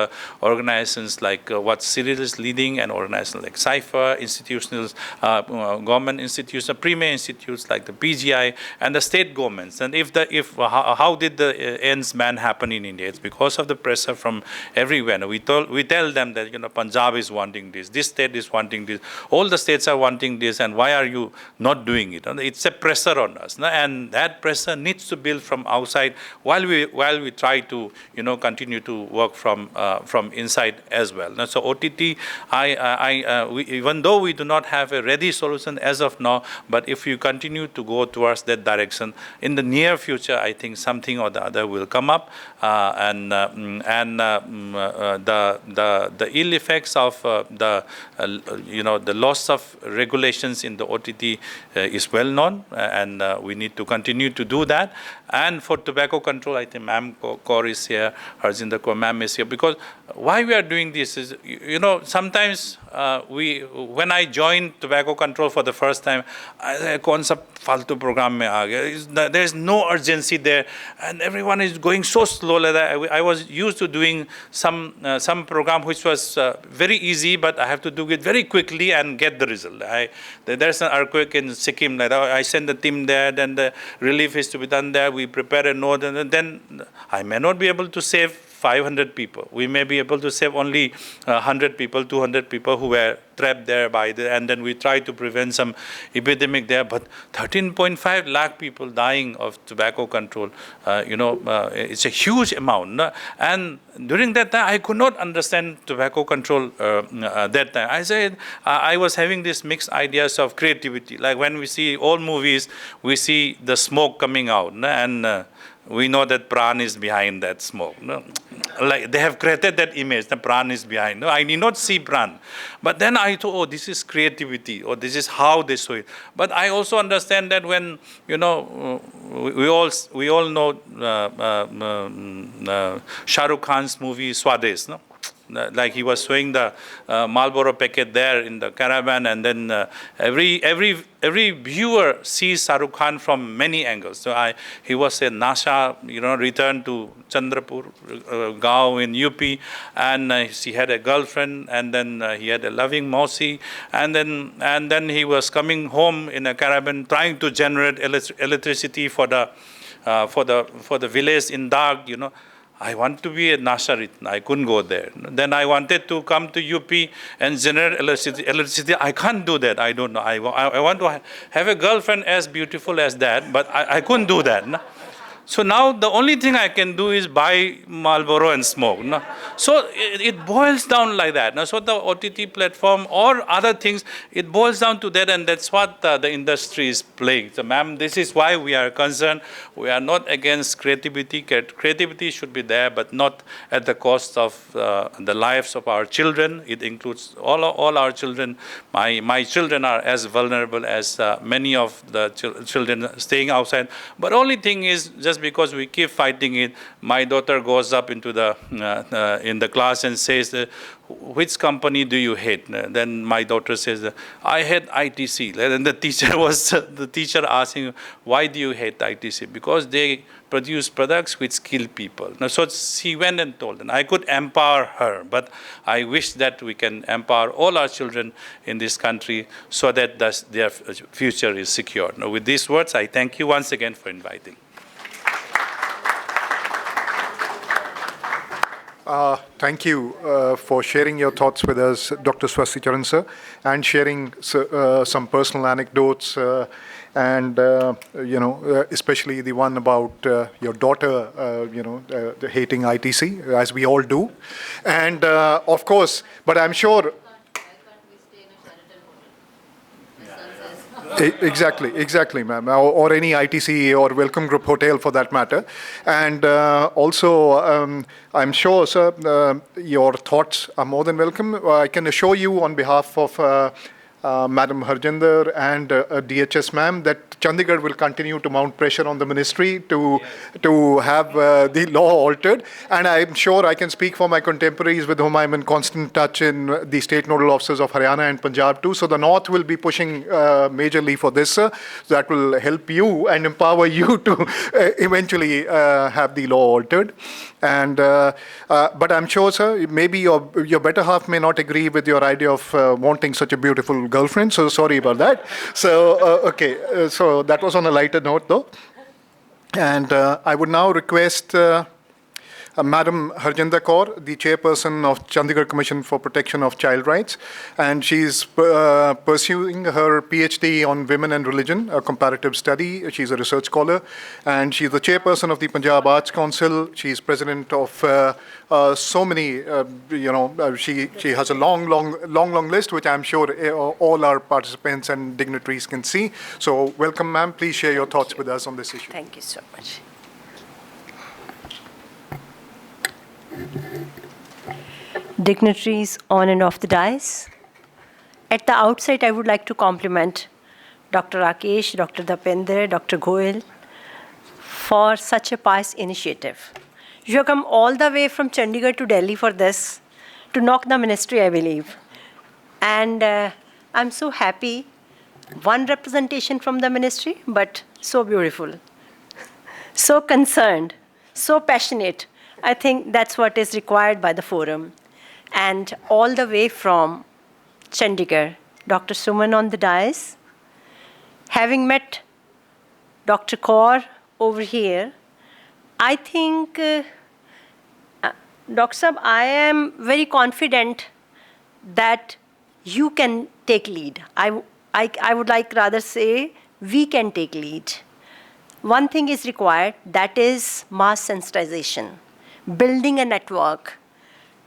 Organizations like what Cyril is leading, and organizations like Sipher, institutions, government institutions, premier institutes like the PGI, and the state governments. And how did the ends ban happen in India? It's because of the pressure from everywhere. We tell them that Punjab is wanting this state is wanting this, all the states are wanting this, and why are you not doing it? It's a pressure on us, and that pressure needs to build from outside while we try to continue to work from inside as well. Now, so OTT, even though we do not have a ready solution as of now, but if you continue to go towards that direction, in the near future, I think something or the other will come up, and the ill effects of the loss of regulations in the OTT is well known, and we need to continue to do that. And for tobacco control, I think Ma'am Kaur is here, Harjinder Kaur Ma'am is here, because why we are doing this is, sometimes when I joined tobacco control for the first time, I said, "Kaun sa faltu program mein aa gaya?" There is no urgency there, and everyone is going so slow. I was used to doing some program which was very easy, but I have to do it very quickly and get the result. There's an earthquake in Sikkim. I send the team there, then the relief is to be done there. We prepare a note, and then I may not be able to save 500 people. We may be able to save only 100 people, 200 people who were trapped there and then we try to prevent some epidemic there. But 13.5 lakh people dying of tobacco control, it's a huge amount. And during that time, I could not understand tobacco control that time. I said, I was having these mixed ideas of creativity. Like when we see all movies, we see the smoke coming out, and we know that Pran is behind that smoke. Like they have created that image, the Pran is behind. I need not see Pran. But then I thought, this is creativity, or this is how they show it. But I also understand that when, we all know Shah Rukh Khan's movie Swades, no? Like he was showing the Marlboro packet there in the caravan, and then every viewer sees Shah Rukh Khan from many angles. So he was a Nasha, returned to Chandrapur, Gaon in UP, and she had a girlfriend, and then he had a loving Mausi, and then he was coming home in a caravan trying to generate electricity for the village in Dag, I want to be a Nasha. I couldn't go there. Then I wanted to come to UP and generate electricity. I can't do that. I don't know. I want to have a girlfriend as beautiful as that, but I couldn't do that. No? So now the only thing I can do is buy Marlboro and smoke. No? So it boils down like that. No? So the OTT platform or other things, it boils down to that, and that's what the industry is playing. So ma'am, this is why we are concerned. We are not against creativity. Creativity should be there, but not at the cost of the lives of our children. It includes all our children. My children are as vulnerable as many of the children staying outside. But only thing is, just because we keep fighting it, my daughter goes up into in the class and says, "Which company do you hate?" Then my daughter says, "I hate ITC." And the teacher asking, "Why do you hate ITC?" Because they produce products with skilled people. Now, so she went and told, and I could empower her, but I wish that we can empower all our children in this country so that their future is secure. Now, with these words, I thank you once again for inviting. Thank you for sharing your thoughts with us, Dr. Swasticharan sir, and sharing some personal anecdotes and, especially the one about your daughter, hating ITC, as we all do. And of course, but I'm sure... Exactly, ma'am, or any ITC or Welcome Group hotel for that matter. And also, I'm sure, sir, your thoughts are more than welcome. I can assure you on behalf of Madam Harjinder and DHS ma'am that Chandigarh will continue to mount pressure on the ministry to have the law altered. And I'm sure I can speak for my contemporaries with whom I'm in constant touch in the state nodal officers of Haryana and Punjab too. So the North will be pushing majorly for this, sir. So that will help you and empower you to eventually have the law altered. And but I'm sure, sir, maybe your better half may not agree with your idea of wanting such a beautiful girlfriend. So sorry about that. So okay, so that was on a lighter note, though. And I would now request Madam Harjinder Kaur, the chairperson of Chandigarh Commission for Protection of Child Rights, and she's pursuing her PhD on women and religion, a comparative study. She's a research scholar, and she's the chairperson of the Punjab Arts Council. She's president of so many, she has a long list, which I'm sure all our participants and dignitaries can see. So welcome, ma'am. Please share your thoughts with us on this issue. Thank you so much. Dignitaries on and off the dais. At the outset, I would like to compliment Dr. Rakesh, Dr. Deeopinder, Dr. Goel for such a pious initiative. You have come all the way from Chandigarh to Delhi for this, to knock the ministry, I believe. And I'm so happy. One representation from the ministry, but so beautiful, so concerned, so passionate. I think that's what is required by the forum. And all the way from Chandigarh, Dr. Suman on the dais, having met Dr. Kaur over here, I think, Dr. Sahab, I am very confident that you can take lead. I would like rather say we can take lead. One thing is required, that is mass sensitization. Building a network,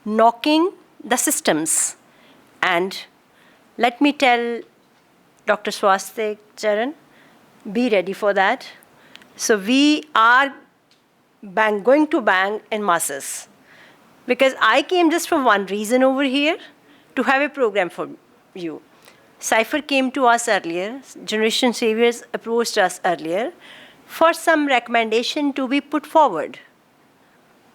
knocking the systems. And let me tell Dr. Swasticharan, be ready for that. So we are going to bang in masses. Because I came just for one reason over here, to have a program for you. Sipher came to us earlier, Generation Saviors approached us earlier, for some recommendation to be put forward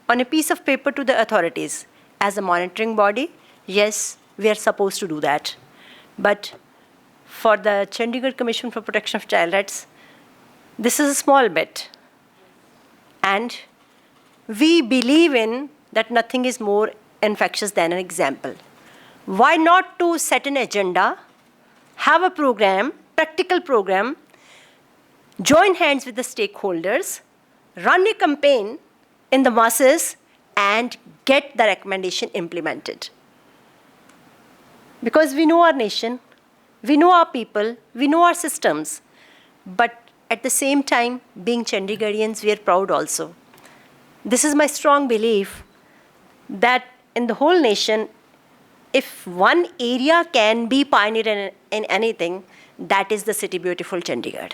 on a piece of paper to the authorities. As a monitoring body, yes, we are supposed to do that. But for the Chandigarh Commission for Protection of Child Rights, this is a small bit. And we believe in that nothing is more infectious than an example. Why not to set an agenda, have a program, practical program, join hands with the stakeholders, run a campaign in the masses and get the recommendation implemented. Because we know our nation, we know our people, we know our systems, but at the same time, being Chandigarhians, we are proud also. This is my strong belief that in the whole nation, if one area can be pioneer in anything, that is the city beautiful Chandigarh.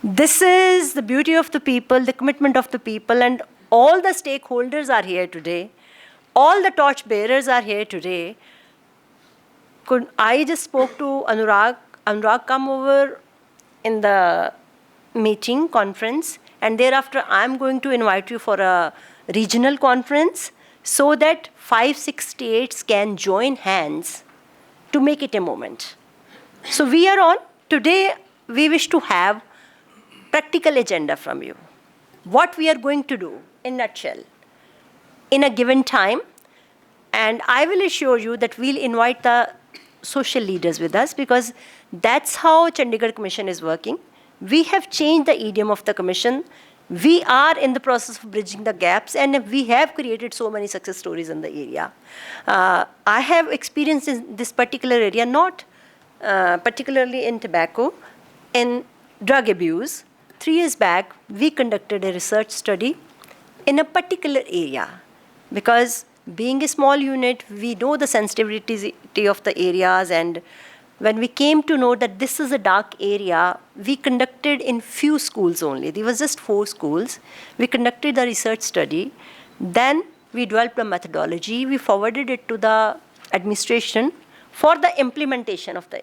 This is the beauty of the people, the commitment of the people, and all the stakeholders are here today. All the torch bearers are here today. I just spoke to Anurag. Anurag, come over in the meeting, conference, and thereafter I'm going to invite you for a regional conference so that 5-6 states can join hands to make it a moment. So we are on. Today we wish to have practical agenda from you. What we are going to do, in a nutshell, in a given time, and I will assure you that we'll invite the social leaders with us, because that's how Chandigarh Commission is working. We have changed the idiom of the Commission. We are in the process of bridging the gaps, and we have created so many success stories in the area. I have experience in this particular area, not particularly in tobacco, in drug abuse. 3 years back, we conducted a research study in a particular area, because being a small unit, we know the sensitivity of the areas, and when we came to know that this is a dark area, we conducted in few schools only. There was just 4 schools. We conducted the research study. Then we developed a methodology. We forwarded it to the administration for the implementation of the.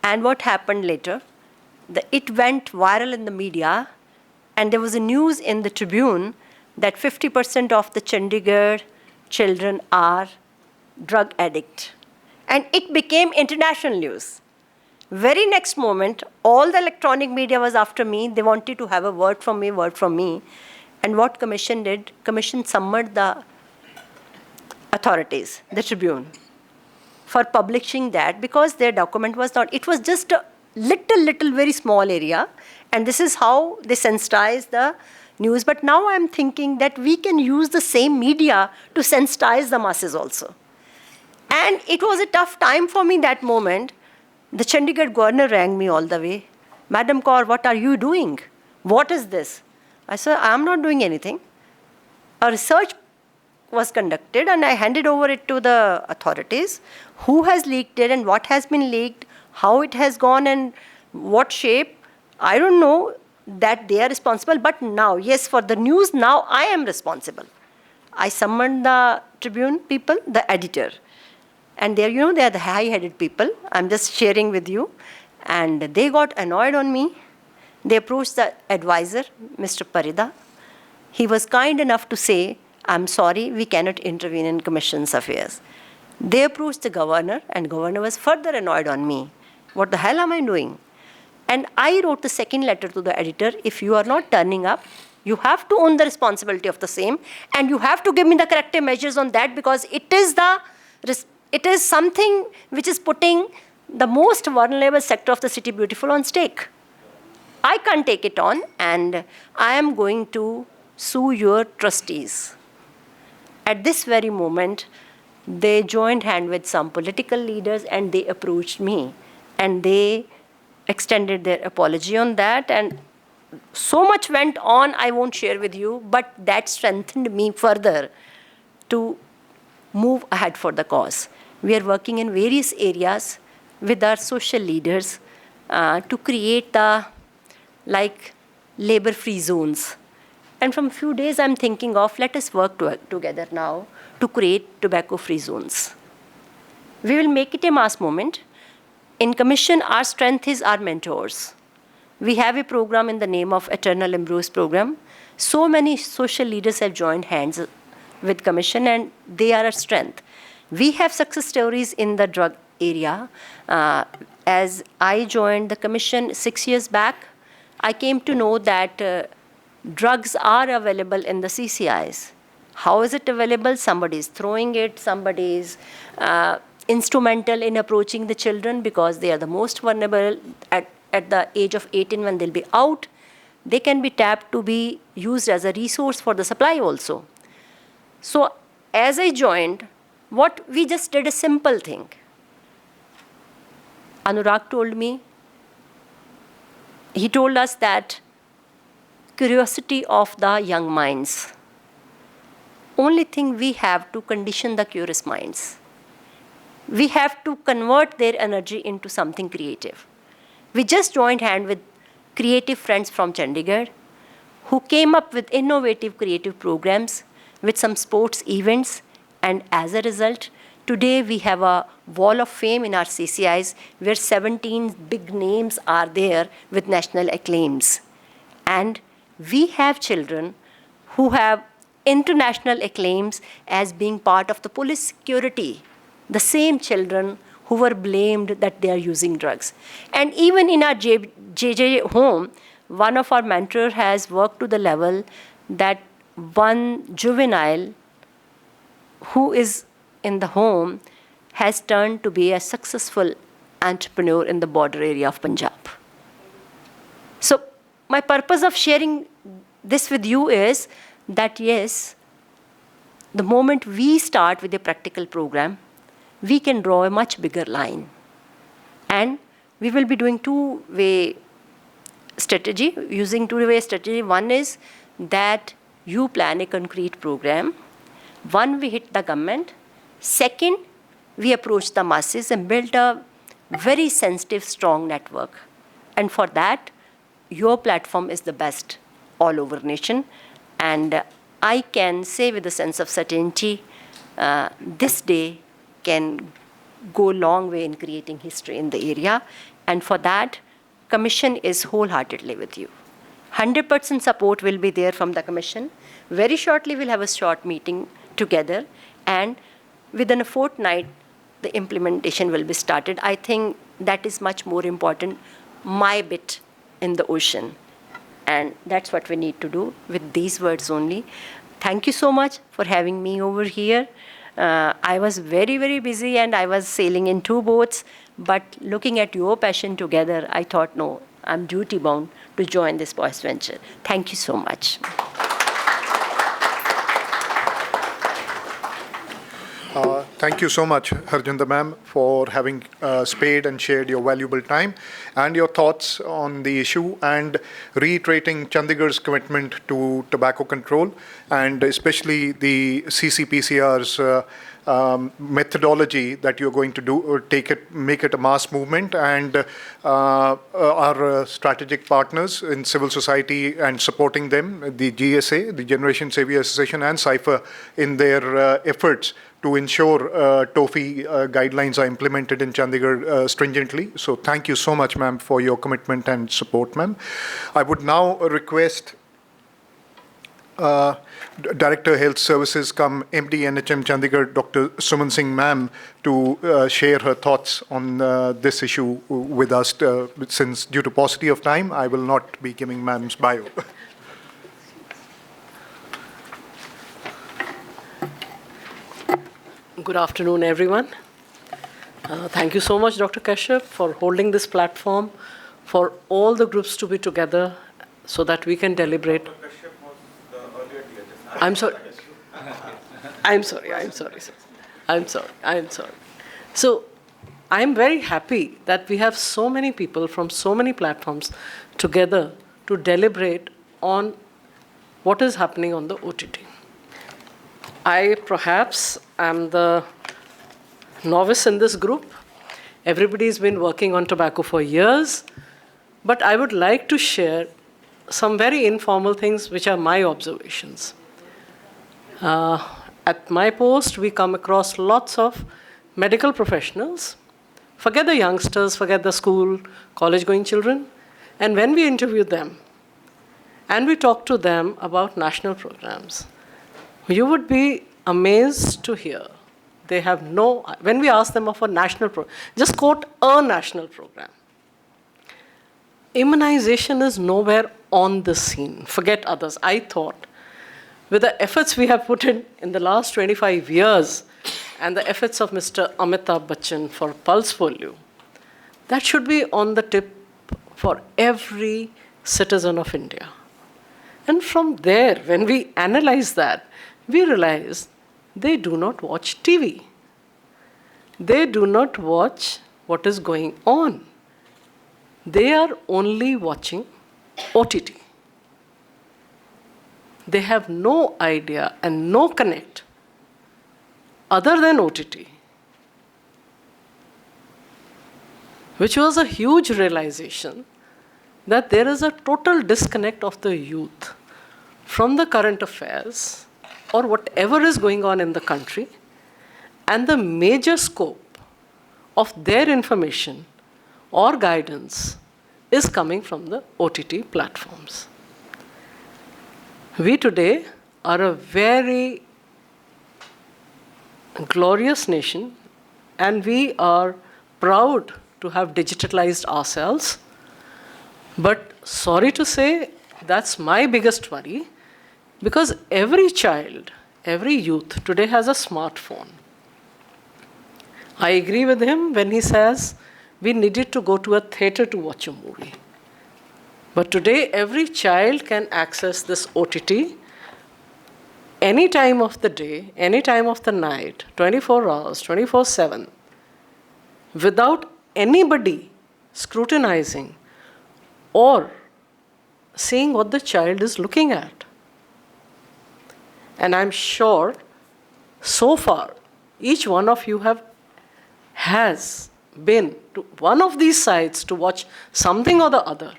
And what happened later? It went viral in the media, and there was a news in the Tribune that 50% of the Chandigarh children are drug addict. And it became international news. Very next moment, all the electronic media was after me. They wanted to have a word from me. And what Commission did, Commission summoned the authorities, the Tribune, for publishing that, because their document was not, it was just a little, very small area. And this is how they sensitized the news. But now I'm thinking that we can use the same media to sensitize the masses also. And it was a tough time for me that moment. The Chandigarh governor rang me all the way. Madam Kaur, what are you doing? What is this? I said, I am not doing anything. A research was conducted, and I handed over it to the authorities. Who has leaked it and what has been leaked, how it has gone and what shape, I don't know, that they are responsible. But now, yes, for the news, now I am responsible. I summoned the Tribune people, the editor. And they are the high-headed people. I'm just sharing with you. And they got annoyed on me. They approached the advisor, Mr. Parida. He was kind enough to say, I'm sorry, we cannot intervene in Commission's affairs. They approached the governor, and governor was further annoyed on me. What the hell am I doing? And I wrote the second letter to the editor, if you are not turning up, you have to own the responsibility of the same, and you have to give me the corrective measures on that, because it is something which is putting the most vulnerable sector of the city beautiful on stake. I can't take it on, and I am going to sue your trustees. At this very moment, they joined hand with some political leaders, and they approached me, and they extended their apology on that, and so much went on, I won't share with you, but that strengthened me further to move ahead for the cause. We are working in various areas with our social leaders to create the labor-free zones. And from few days I'm thinking of, let us work together now to create tobacco-free zones. We will make it a mass movement. In Commission, our strength is our mentors. We have a program in the name of Eternal Ambrose Program. So many social leaders have joined hands with Commission, and they are our strength. We have success stories in the drug area. As I joined the Commission 6 years back, I came to know that drugs are available in the CCIs. How is it available? Somebody is throwing it, somebody is instrumental in approaching the children, because they are the most vulnerable at the age of 18 when they'll be out. They can be tapped to be used as a resource for the supply also. So as I joined, we just did a simple thing. Anurag told me, he told us that curiosity of the young minds. Only thing we have to condition the curious minds. We have to convert their energy into something creative. We just joined hand with creative friends from Chandigarh who came up with innovative creative programs with some sports events, and as a result, today we have a wall of fame in our CCIs where 17 big names are there with national acclaims. And we have children who have international acclaims as being part of the police security, the same children who were blamed that they are using drugs. And even in our JJ home, one of our mentors has worked to the level that one juvenile who is in the home has turned to be a successful entrepreneur in the border area of Punjab. So my purpose of sharing this with you is that yes, the moment we start with a practical program, we can draw a much bigger line. And we will be doing two-way strategy, using two-way strategy. One is that you plan a concrete program. One, we hit the government. Second, we approach the masses and build a very sensitive, strong network. And for that, your platform is the best all over nation. And I can say with a sense of certainty, this day can go a long way in creating history in the area. And for that, Commission is wholeheartedly with you. 100% support will be there from the Commission. Very shortly, we'll have a short meeting together. And within a fortnight, the implementation will be started. I think that is much more important, my bit in the ocean. And that's what we need to do with these words only. Thank you so much for having me over here. I was very, very busy and I was sailing in two boats, but looking at your passion together, I thought, no, I'm duty bound to join this boys venture. Thank you so much. Thank you so much, Harjinder ma'am, for having spared and shared your valuable time and your thoughts on the issue and reiterating Chandigarh's commitment to tobacco control and especially the CCPCR's methodology that you're going to do, make it a mass movement, and our strategic partners in civil society and supporting them, the GSA, the Generation Savvy Association, and Sipher in their efforts to ensure TOFI guidelines are implemented in Chandigarh stringently. So thank you so much, ma'am, for your commitment and support, ma'am. I would now request Director Health Services cum MD NHM Chandigarh, Dr. Suman Singh ma'am, to share her thoughts on this issue with us. Since due to paucity of time, I will not be giving ma'am's bio. Good afternoon, everyone. Thank you so much, Dr. Kashyap, for holding this platform, for all the groups to be together so that we can deliberate. Dr. Kashyap was the earlier DHS. I'm sorry. I'm sorry. So I'm very happy that we have so many people from so many platforms together to deliberate on what is happening on the OTT. I perhaps am the novice in this group. Everybody's been working on tobacco for years, but I would like to share some very informal things which are my observations. At my post, we come across lots of medical professionals. Forget the youngsters, forget the school, college-going children. And when we interview them, and we talk to them about national programs, you would be amazed to hear they have no, when we ask them of a national program, just quote a national program. Immunization is nowhere on the scene. Forget others. I thought with the efforts we have put in the last 25 years and the efforts of Mr. Amitabh Bachchan for pulse polio, that should be on the tip for every citizen of India. And from there, when we analyze that, we realize they do not watch TV. They do not watch what is going on. They are only watching OTT. They have no idea and no connect other than OTT, which was a huge realization that there is a total disconnect of the youth from the current affairs or whatever is going on in the country, and the major scope of their information or guidance is coming from the OTT platforms. We today are a very glorious nation, and we are proud to have digitalized ourselves, but sorry to say, that's my biggest worry, because every child, every youth today has a smartphone. I agree with him when he says we needed to go to a theater to watch a movie. But today, every child can access this OTT any time of the day, any time of the night, 24 hours, 24/7, without anybody scrutinizing or seeing what the child is looking at. And I'm sure, so far, each one of you has been to one of these sites to watch something or the other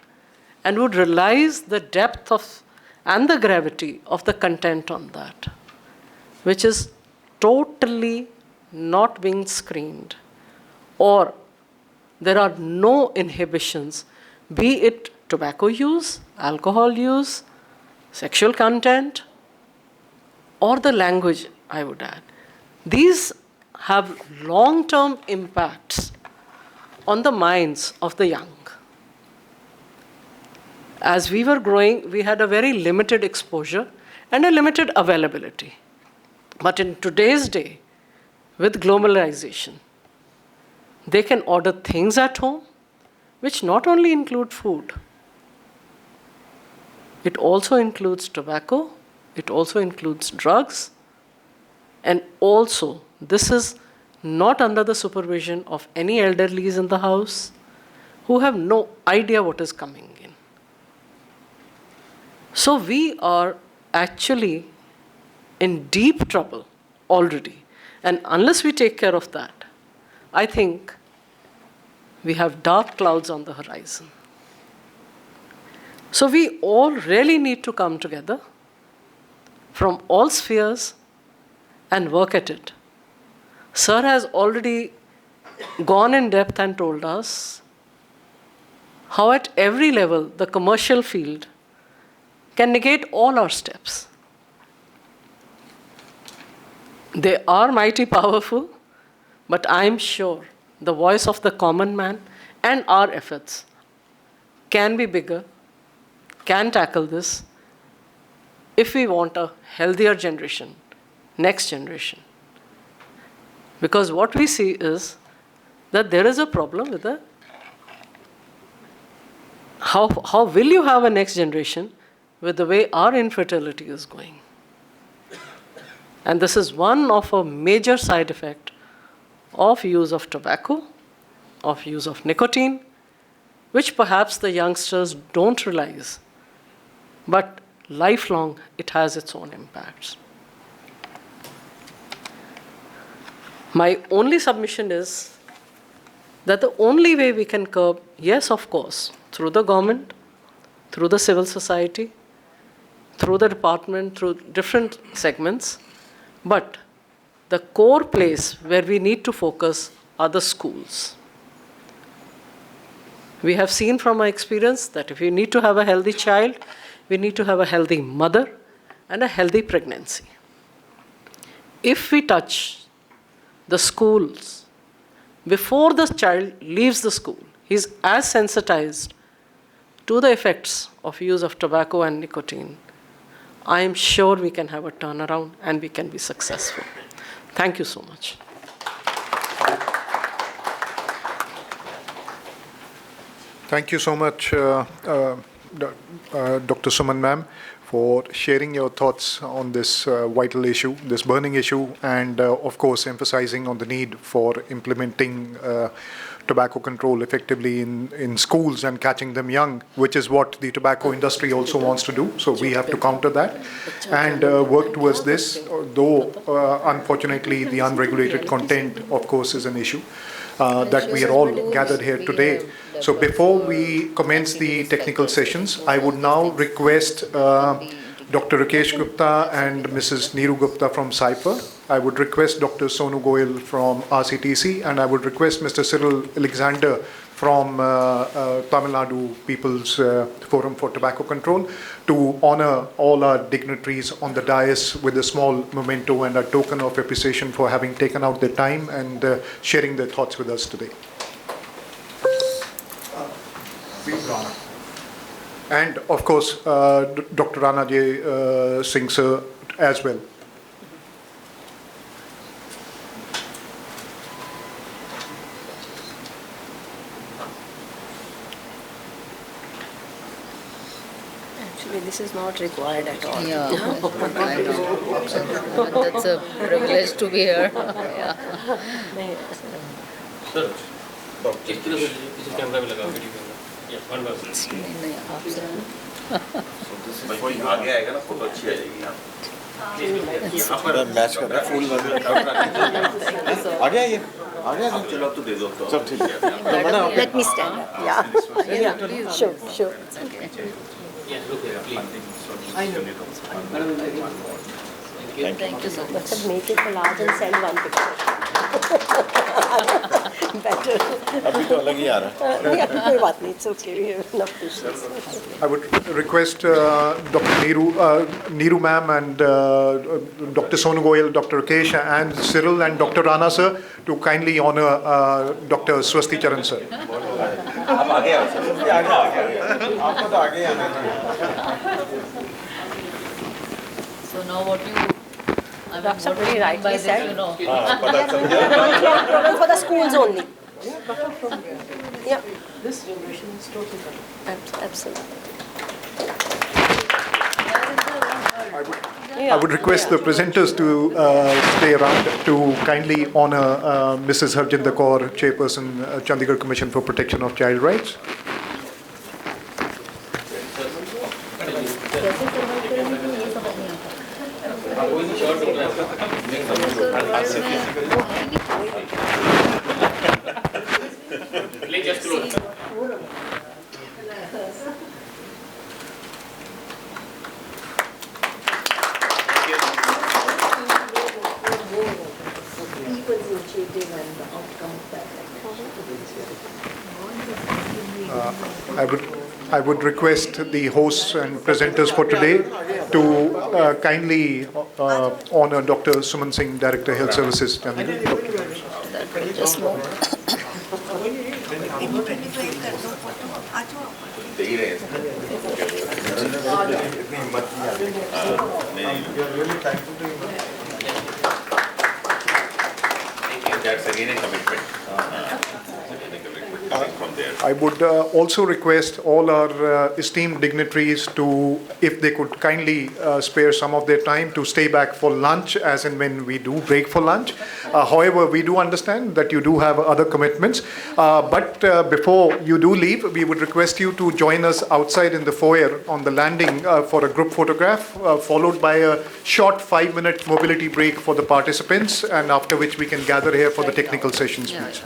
and would realize the depth of and the gravity of the content on that, which is totally not being screened, or there are no inhibitions, be it tobacco use, alcohol use, sexual content, or the language, I would add. These have long-term impacts on the minds of the young. As we were growing, we had a very limited exposure and a limited availability. But in today's day, with globalization, they can order things at home, which not only include food, it also includes tobacco, it also includes drugs, and also this is not under the supervision of any elderlies in the house who have no idea what is coming in. So we are actually in deep trouble already. And unless we take care of that, I think we have dark clouds on the horizon. So we all really need to come together from all spheres and work at it. Sir has already gone in depth and told us how at every level the commercial field can negate all our steps. They are mighty powerful, but I'm sure the voice of the common man and our efforts can be bigger, can tackle this, if we want a healthier generation, next generation. Because what we see is that there is a problem with the how will you have a next generation with the way our infertility is going? And this is one of a major side effect of use of tobacco, of use of nicotine, which perhaps the youngsters don't realize, but lifelong it has its own impacts. My only submission is that the only way we can curb, yes, of course, through the government, through the civil society, through the department, through different segments, but the core place where we need to focus are the schools. We have seen from our experience that if we need to have a healthy child, we need to have a healthy mother and a healthy pregnancy. If we touch the schools before the child leaves the school, he's as sensitized to the effects of use of tobacco and nicotine, I am sure we can have a turnaround and we can be successful. Thank you so much. Thank you so much, Dr. Suman ma'am, for sharing your thoughts on this vital issue, this burning issue, and of course emphasizing on the need for implementing tobacco control effectively in schools and catching them young, which is what the tobacco industry also wants to do. So we have to counter that and work towards this, though unfortunately the unregulated content, of course, is an issue that we are all gathered here today. So before we commence the technical sessions, I would now request Dr. Rakesh Gupta and Mrs. Neeru Gupta from Sipher. I would request Dr. Sonu Goyal from RCTC, and I would request Mr. Cyril Alexander from Tamilnadu People's Forum for Tobacco Control to honor all our dignitaries on the dais with a small memento and a token of appreciation for having taken out their time and sharing their thoughts with us today. Rana. And of course, Dr. Rana Singh sir as well. Actually, this is not required at all. Yeah, I know. But that's a privilege to be here. Yeah. Sir किस तरह से किसी camera में लगा video camera या one bar नहीं, आप sir भाई आगे आएगा ना फोटो अच्छी आ जाएगी यहाँ पर मैच कर रहा है फूल आगे आइए आप चलो अब तो दे दो तो सब ठीक है Let me stand up. Yeah. Sure, sure. yes look here please Thank you so much. But make it large and send one picture. Better. अभी तो अलग ही आ रहा है Yeah, कोई बात नहीं. It's okay. We have enough patience. I would request Dr. Neeru ma'am and Dr. Sonu Goyal, Dr. Rakesh and Cyril and Dr. Rana sir to kindly honor Dr. Swasticharan sir. आप आगे आओ sir आपको तो आगे ही आना है So now what you... Dr. Pretty rightly said. You know. Program for the schools only. Yeah, This generation is totally correct. absolutely. I would request the presenters to stay around to kindly honor Mrs. Harjinder Kaur, Chairperson, Chandigarh Commission for Protection of Child Rights. please just close I would request the hosts and presenters for today to kindly honor Dr. Suman Singh, Director Health Services, Chandigarh. That will just move. दे ही रहे हैं that's again a commitment from there. I would also request all our esteemed dignitaries to, if they could kindly spare some of their time to stay back for lunch, as and when we do break for lunch. However, we do understand that you do have other commitments. But before you do leave, we would request you to join us outside in the foyer on the landing for a group photograph, followed by a short 5-minute mobility break for the participants, and after which we can gather here for the technical sessions, please.